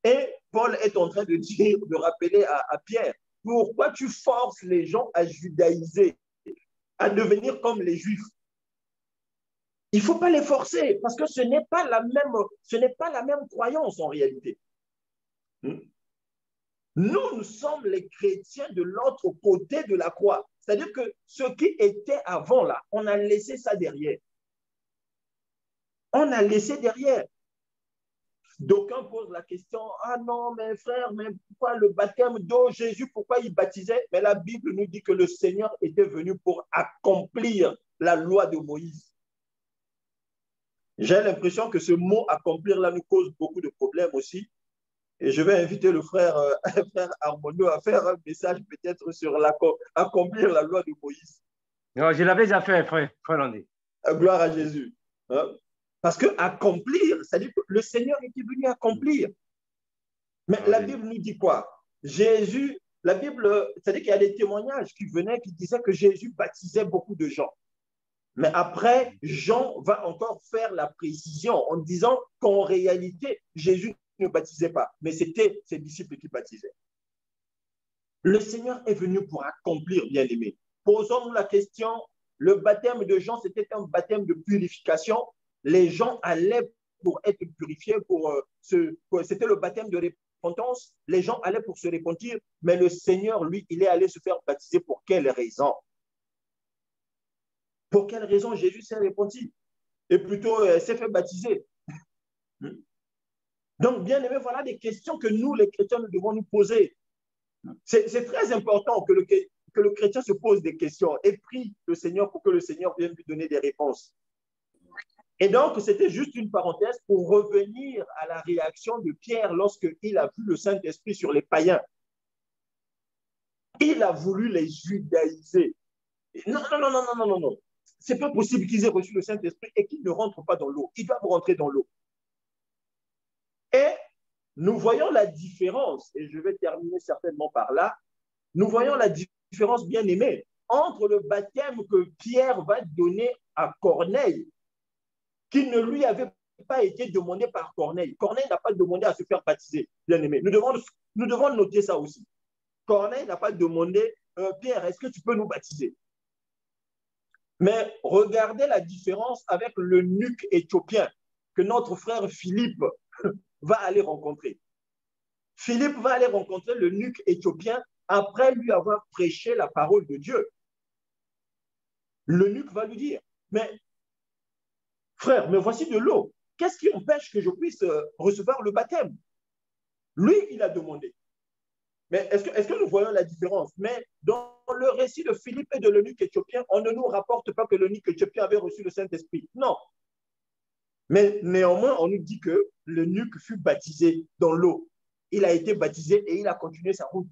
Et Paul est en train de dire, de rappeler à Pierre, pourquoi tu forces les gens à judaïser, à devenir comme les Juifs? Il ne faut pas les forcer parce que ce n'est pas la même croyance en réalité. Nous sommes les chrétiens de l'autre côté de la croix. C'est-à-dire que ce qui était avant là, on a laissé ça derrière. On a laissé derrière. D'aucuns posent la question, ah non, mes frères, mais pourquoi le baptême d'eau, Jésus, pourquoi il baptisait? Mais la Bible nous dit que le Seigneur était venu pour accomplir la loi de Moïse. J'ai l'impression que ce mot accomplir là nous cause beaucoup de problèmes aussi. Et je vais inviter le frère Armonio à faire un message peut-être sur accomplir la loi de Moïse. Non, je l'avais déjà fait, frère Landé. Gloire à Jésus. Hein? Parce que accomplir, c'est-à-dire que le Seigneur était venu accomplir. Mais la Bible nous dit quoi? Jésus, la Bible, c'est-à-dire qu'il y a des témoignages qui venaient, qui disaient que Jésus baptisait beaucoup de gens. Mais après, Jean va encore faire la précision en disant qu'en réalité, Jésus ne baptisait pas, mais c'était ses disciples qui baptisaient. Le Seigneur est venu pour accomplir, bien-aimés. Posons-nous la question, le baptême de Jean, c'était un baptême de purification. Les gens allaient pour être purifiés, c'était le baptême de repentance. Les gens allaient pour se repentir, mais le Seigneur, lui, il est allé se faire baptiser pour quelle raison? Pour quelle raison Jésus s'est repenti? Et plutôt s'est fait baptiser. Donc, bien aimé, voilà des questions que nous, les chrétiens, nous devons nous poser. C'est très important que le chrétien se pose des questions et prie le Seigneur pour que le Seigneur vienne lui donner des réponses. Et donc, c'était juste une parenthèse pour revenir à la réaction de Pierre lorsqu'il a vu le Saint-Esprit sur les païens. Il a voulu les judaïser. Non. Ce n'est pas possible qu'ils aient reçu le Saint-Esprit et qu'ils ne rentrent pas dans l'eau. Ils doivent rentrer dans l'eau. Et nous voyons la différence, et je vais terminer certainement par là, nous voyons la différence, bien aimée, entre le baptême que Pierre va donner à Corneille, qui ne lui avait pas été demandé par Corneille. Corneille n'a pas demandé à se faire baptiser, bien aimé. Nous devons noter ça aussi. Corneille n'a pas demandé, Pierre, est-ce que tu peux nous baptiser? Mais regardez la différence avec l'eunuque éthiopien que notre frère Philippe va aller rencontrer. Philippe va aller rencontrer l'eunuque éthiopien après lui avoir prêché la parole de Dieu. L'eunuque va lui dire, mais frère, me voici de l'eau. Qu'est-ce qui empêche que je puisse recevoir le baptême? Lui, il a demandé. Mais est-ce que nous voyons la différence? Mais dans le récit de Philippe et de l'eunuque éthiopien, on ne nous rapporte pas que l'eunuque éthiopien avait reçu le Saint-Esprit. Non. Mais néanmoins, on nous dit que l'eunuque fut baptisé dans l'eau. Il a été baptisé et il a continué sa route.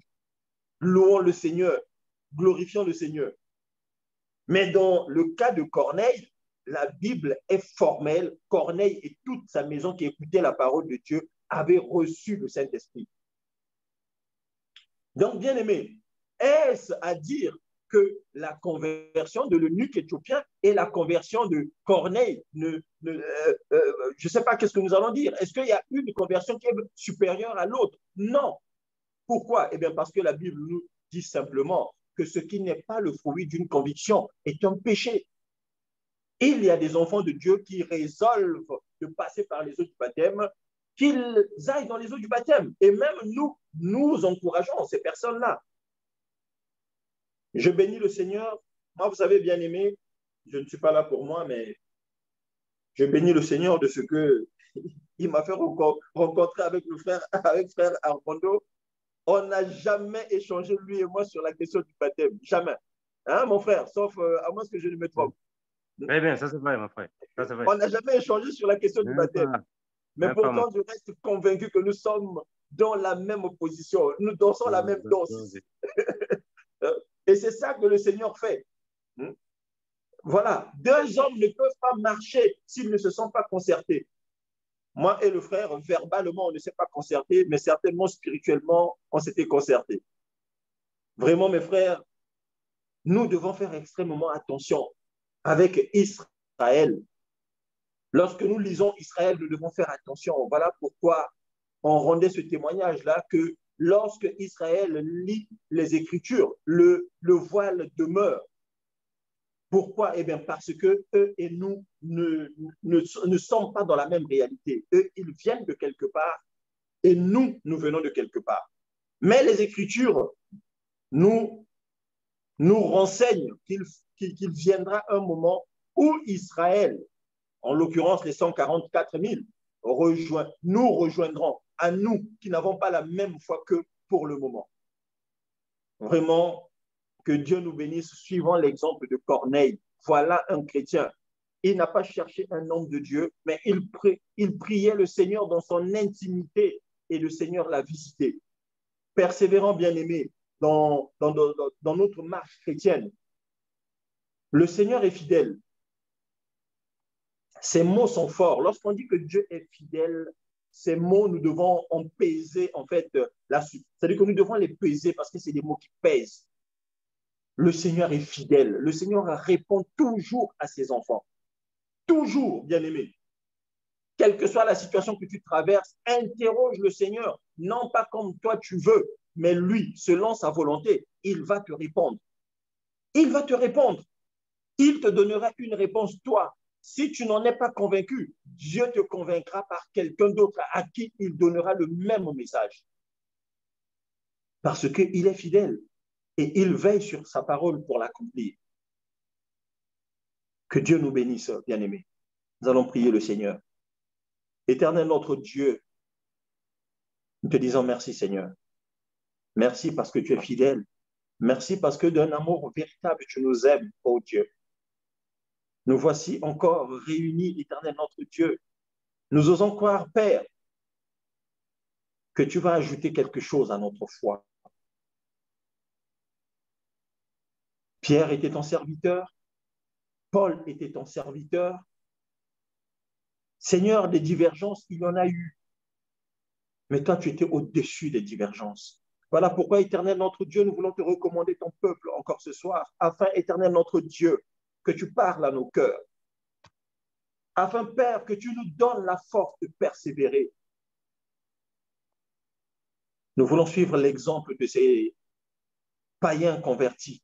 Louons le Seigneur, glorifions le Seigneur. Mais dans le cas de Corneille, la Bible est formelle. Corneille et toute sa maison qui écoutait la parole de Dieu avaient reçu le Saint-Esprit. Donc, bien aimé, est-ce à dire que la conversion de l'eunuque éthiopien et la conversion de Corneille, je ne sais pas qu'est-ce que nous allons dire. Est-ce qu'il y a une conversion qui est supérieure à l'autre? Non. Pourquoi? Eh bien, parce que la Bible nous dit simplement que ce qui n'est pas le fruit d'une conviction est un péché. Il y a des enfants de Dieu qui résolvent de passer par les eaux du baptême, qu'ils aillent dans les eaux du baptême. Et même nous encourageons ces personnes-là. Je bénis le Seigneur. Moi, vous savez, bien aimé, je ne suis pas là pour moi, mais je bénis le Seigneur de ce que il m'a fait rencontrer avec frère Armando. On n'a jamais échangé, lui et moi, sur la question du baptême. Jamais. Hein, mon frère? Sauf à moins que je ne me trompe. Très bien, ça c'est vrai, mon frère. Ça, c'est vrai. On n'a jamais échangé sur la question du baptême. Mais pourtant, je reste convaincu que nous sommes dans la même position. Nous dansons la même danse. Et c'est ça que le Seigneur fait. Voilà. Deux hommes ne peuvent pas marcher s'ils ne se sont pas concertés. Moi et le frère, verbalement, on ne s'est pas concerté, mais certainement spirituellement, on s'était concerté. Vraiment, mes frères, nous devons faire extrêmement attention avec Israël. Lorsque nous lisons Israël, nous devons faire attention. Voilà pourquoi on rendait ce témoignage-là, que lorsque Israël lit les Écritures, le voile demeure. Pourquoi? Eh bien, parce que eux et nous ne sommes pas dans la même réalité. Eux, ils viennent de quelque part et nous venons de quelque part. Mais les Écritures nous renseignent qu'il viendra un moment où Israël, en l'occurrence les 144 000, nous rejoindront, à nous qui n'avons pas la même foi que pour le moment. Vraiment, que Dieu nous bénisse, suivant l'exemple de Corneille. Voilà un chrétien. Il n'a pas cherché un homme de Dieu, mais il priait le Seigneur dans son intimité et le Seigneur l'a visité. Persévérant, bien-aimé, dans notre marche chrétienne. Le Seigneur est fidèle. Ces mots sont forts. Lorsqu'on dit que Dieu est fidèle, ces mots, nous devons en peser, en fait, c'est-à-dire que nous devons les peser parce que c'est des mots qui pèsent. Le Seigneur est fidèle. Le Seigneur répond toujours à ses enfants. Toujours, bien-aimé. Quelle que soit la situation que tu traverses, interroge le Seigneur. Non pas comme toi tu veux, mais lui, selon sa volonté, il va te répondre. Il va te répondre. Il te donnera une réponse, toi. Si tu n'en es pas convaincu, Dieu te convaincra par quelqu'un d'autre à qui il donnera le même message. Parce qu'il est fidèle et il veille sur sa parole pour l'accomplir. Que Dieu nous bénisse, bien-aimés. Nous allons prier le Seigneur. Éternel notre Dieu, nous te disons merci, Seigneur. Merci parce que tu es fidèle. Merci parce que d'un amour véritable, tu nous aimes, ô Dieu. Nous voici encore réunis, éternel notre Dieu. Nous osons croire, Père, que tu vas ajouter quelque chose à notre foi. Pierre était ton serviteur, Paul était ton serviteur. Seigneur, des divergences, il y en a eu. Mais toi, tu étais au-dessus des divergences. Voilà pourquoi, éternel notre Dieu, nous voulons te recommander ton peuple encore ce soir, afin, éternel notre Dieu, que tu parles à nos cœurs. Afin, Père, que tu nous donnes la force de persévérer. Nous voulons suivre l'exemple de ces païens convertis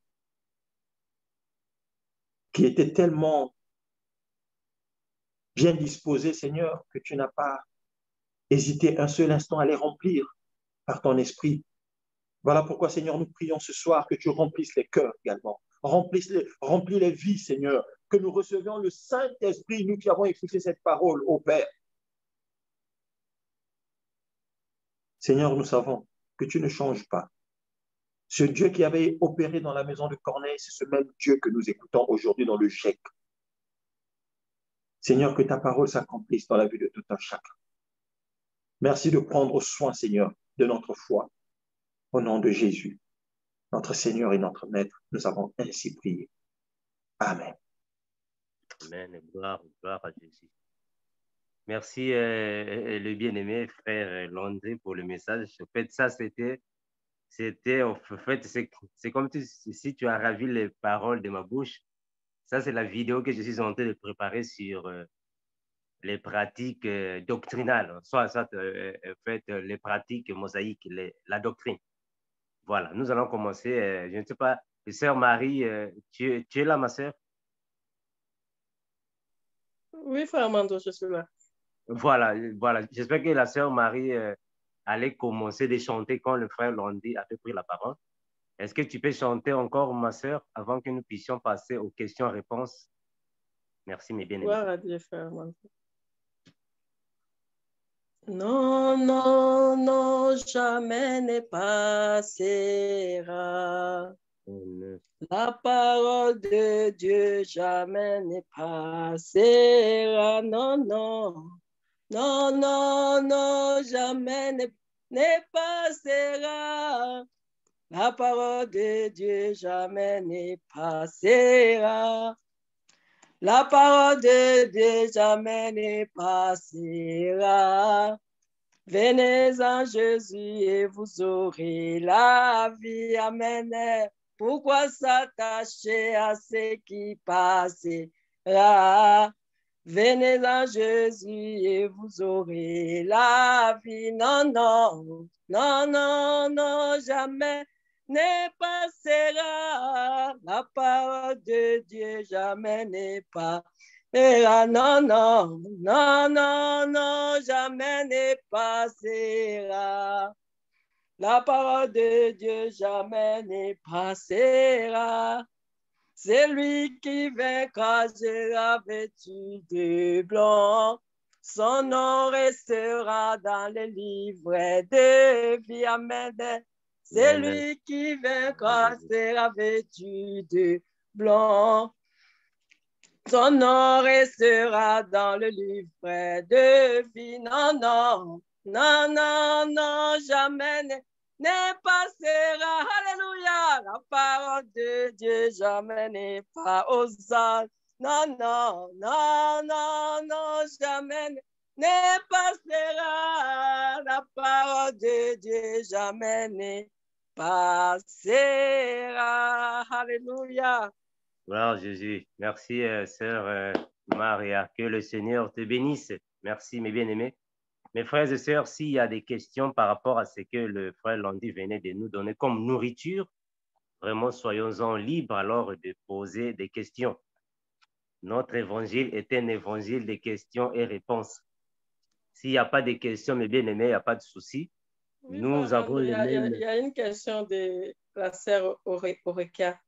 qui étaient tellement bien disposés, Seigneur, que tu n'as pas hésité un seul instant à les remplir par ton esprit. Voilà pourquoi, Seigneur, nous prions ce soir que tu remplisses les cœurs également. Remplis les vies, Seigneur, que nous recevions le Saint-Esprit, nous qui avons écouté cette parole, ô Père. Seigneur, nous savons que tu ne changes pas. Ce Dieu qui avait opéré dans la maison de Corneille, c'est ce même Dieu que nous écoutons aujourd'hui dans le GIEC. Seigneur, que ta parole s'accomplisse dans la vie de tout un chacun. Merci de prendre soin, Seigneur, de notre foi. Au nom de Jésus, notre Seigneur et notre Maître, nous avons ainsi prié. Amen. Amen. Gloire à Jésus. Merci, le bien-aimé frère Landry, pour le message. En fait, ça, en fait, c'est comme si tu as ravi les paroles de ma bouche. Ça, c'est la vidéo que je suis en train de préparer sur les pratiques doctrinales, soit en fait, les pratiques mosaïques, la doctrine. Voilà, nous allons commencer. Je ne sais pas, sœur Marie, tu es là, ma sœur? Oui, frère Armando, je suis là. Voilà, voilà. J'espère que la sœur Marie allait commencer de chanter quand le frère Landy a pris la parole. Est-ce que tu peux chanter encore, ma sœur, avant que nous puissions passer aux questions-réponses? Merci, mes bien-aimés. Gloire à Dieu, frère Armando. Non, non, non, jamais ne passera. La parole de Dieu jamais ne passera. Non, non, non, non, non, jamais ne passera. La parole de Dieu jamais ne passera. La parole de Dieu jamais ne passera. Venez en Jésus et vous aurez la vie. Amen. Pourquoi s'attacher à ce qui passera? Venez en Jésus et vous aurez la vie. Non, non, non, non, non, jamais ne passera. La parole de Dieu jamais ne passera. Non, non, non, non, non, jamais ne passera. La parole de Dieu jamais ne passera. C'est lui qui vaincra sera vêtu de blanc. Son nom restera dans le livre de vie. Amen. C'est lui qui vaincra sera vêtu de blanc. Son nom restera dans le livre de vie. Non, non, non, non, non, jamais ne passera. Alléluia. La parole de Dieu jamais n'est pas aux âges. Non, non, non, non, non, jamais ne passera. La parole de Dieu jamais ne passera. Alléluia. Gloire à Jésus. Merci, sœur Maria. Que le Seigneur te bénisse. Merci, mes bien-aimés. Mes frères et sœurs, s'il y a des questions par rapport à ce que le frère Landy venait de nous donner comme nourriture, vraiment soyons-en libres alors de poser des questions. Notre évangile est un évangile de questions et réponses. S'il n'y a pas de questions, mes bien-aimés, il n'y a pas de souci. Oui, Nous avons il y a une question de la sœur Oreca.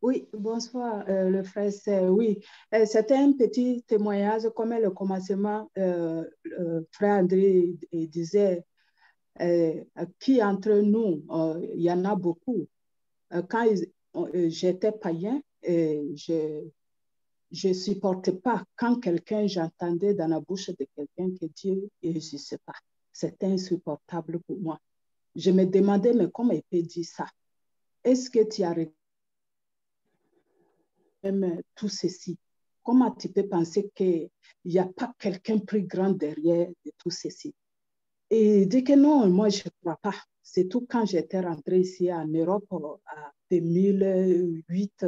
Oui, bonsoir, le frère. Oui, c'était un petit témoignage, comme le commencement, frère André disait, qui entre nous, il y en a beaucoup. Quand j'étais païen, je ne supportais pas quand j'entendais dans la bouche de quelqu'un que Dieu n'existe pas. C'était insupportable pour moi. Je me demandais, mais comment il peut dire ça? Est-ce que tu as tout ceci? Comment tu peux penser qu'il n'y a pas quelqu'un plus grand derrière de tout ceci? Et il dit que non, moi je ne crois pas. C'est tout quand j'étais rentrée ici en Europe en 2008,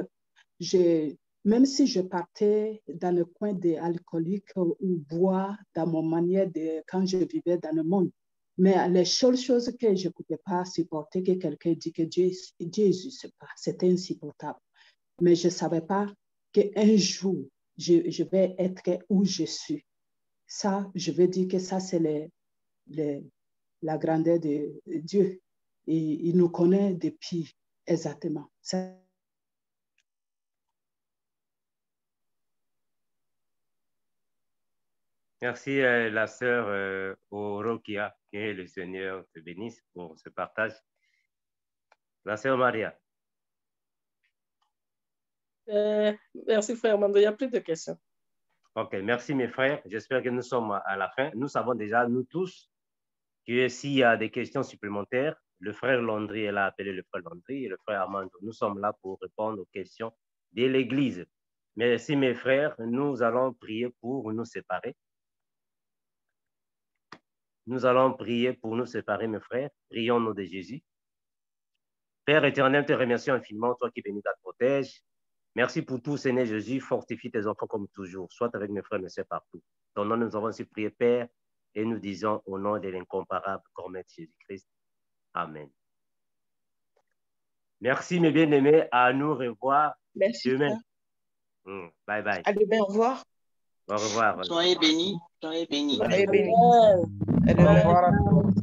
même si je partais dans le coin des alcooliques ou boire dans mon manière de quand je vivais dans le monde, mais les seules choses que je ne pouvais pas supporter, que quelqu'un dit que Dieu n'existe pas, c'était insupportable. Mais je ne savais pas qu'un jour, je vais être où je suis. Ça, je veux dire que ça, c'est la grandeur de Dieu. Et il nous connaît depuis exactement. Ça. Merci la sœur Orokia, que le Seigneur te bénisse pour ce partage. La sœur Maria. Merci, frère Mando. Il n'y a plus de questions. Ok, merci mes frères. J'espère que nous sommes à la fin. Nous savons déjà, nous tous, que s'il y a des questions supplémentaires, le frère Landry est là, appelé le frère Landry et le frère Armando. Nous sommes là pour répondre aux questions de l'Église. Merci mes frères. Nous allons prier pour nous séparer. Nous allons prier pour nous séparer, mes frères. Prions au nom de Jésus. Père éternel, te remercions infiniment, toi qui bénis, te protège. Merci pour tout, Seigneur Jésus. Fortifie tes enfants comme toujours. Sois avec mes frères, mes sœurs partout. Dans nom, nous avons ainsi prié, Père, et nous disons au nom de l'incomparable Cormet Jésus-Christ. Amen. Merci, mes bien-aimés. À nous revoir Merci. Demain. Bye bye. À demain, au revoir. Au revoir. Soyez bénis. Soyez bénis. Soyez bénis. Au revoir à tous.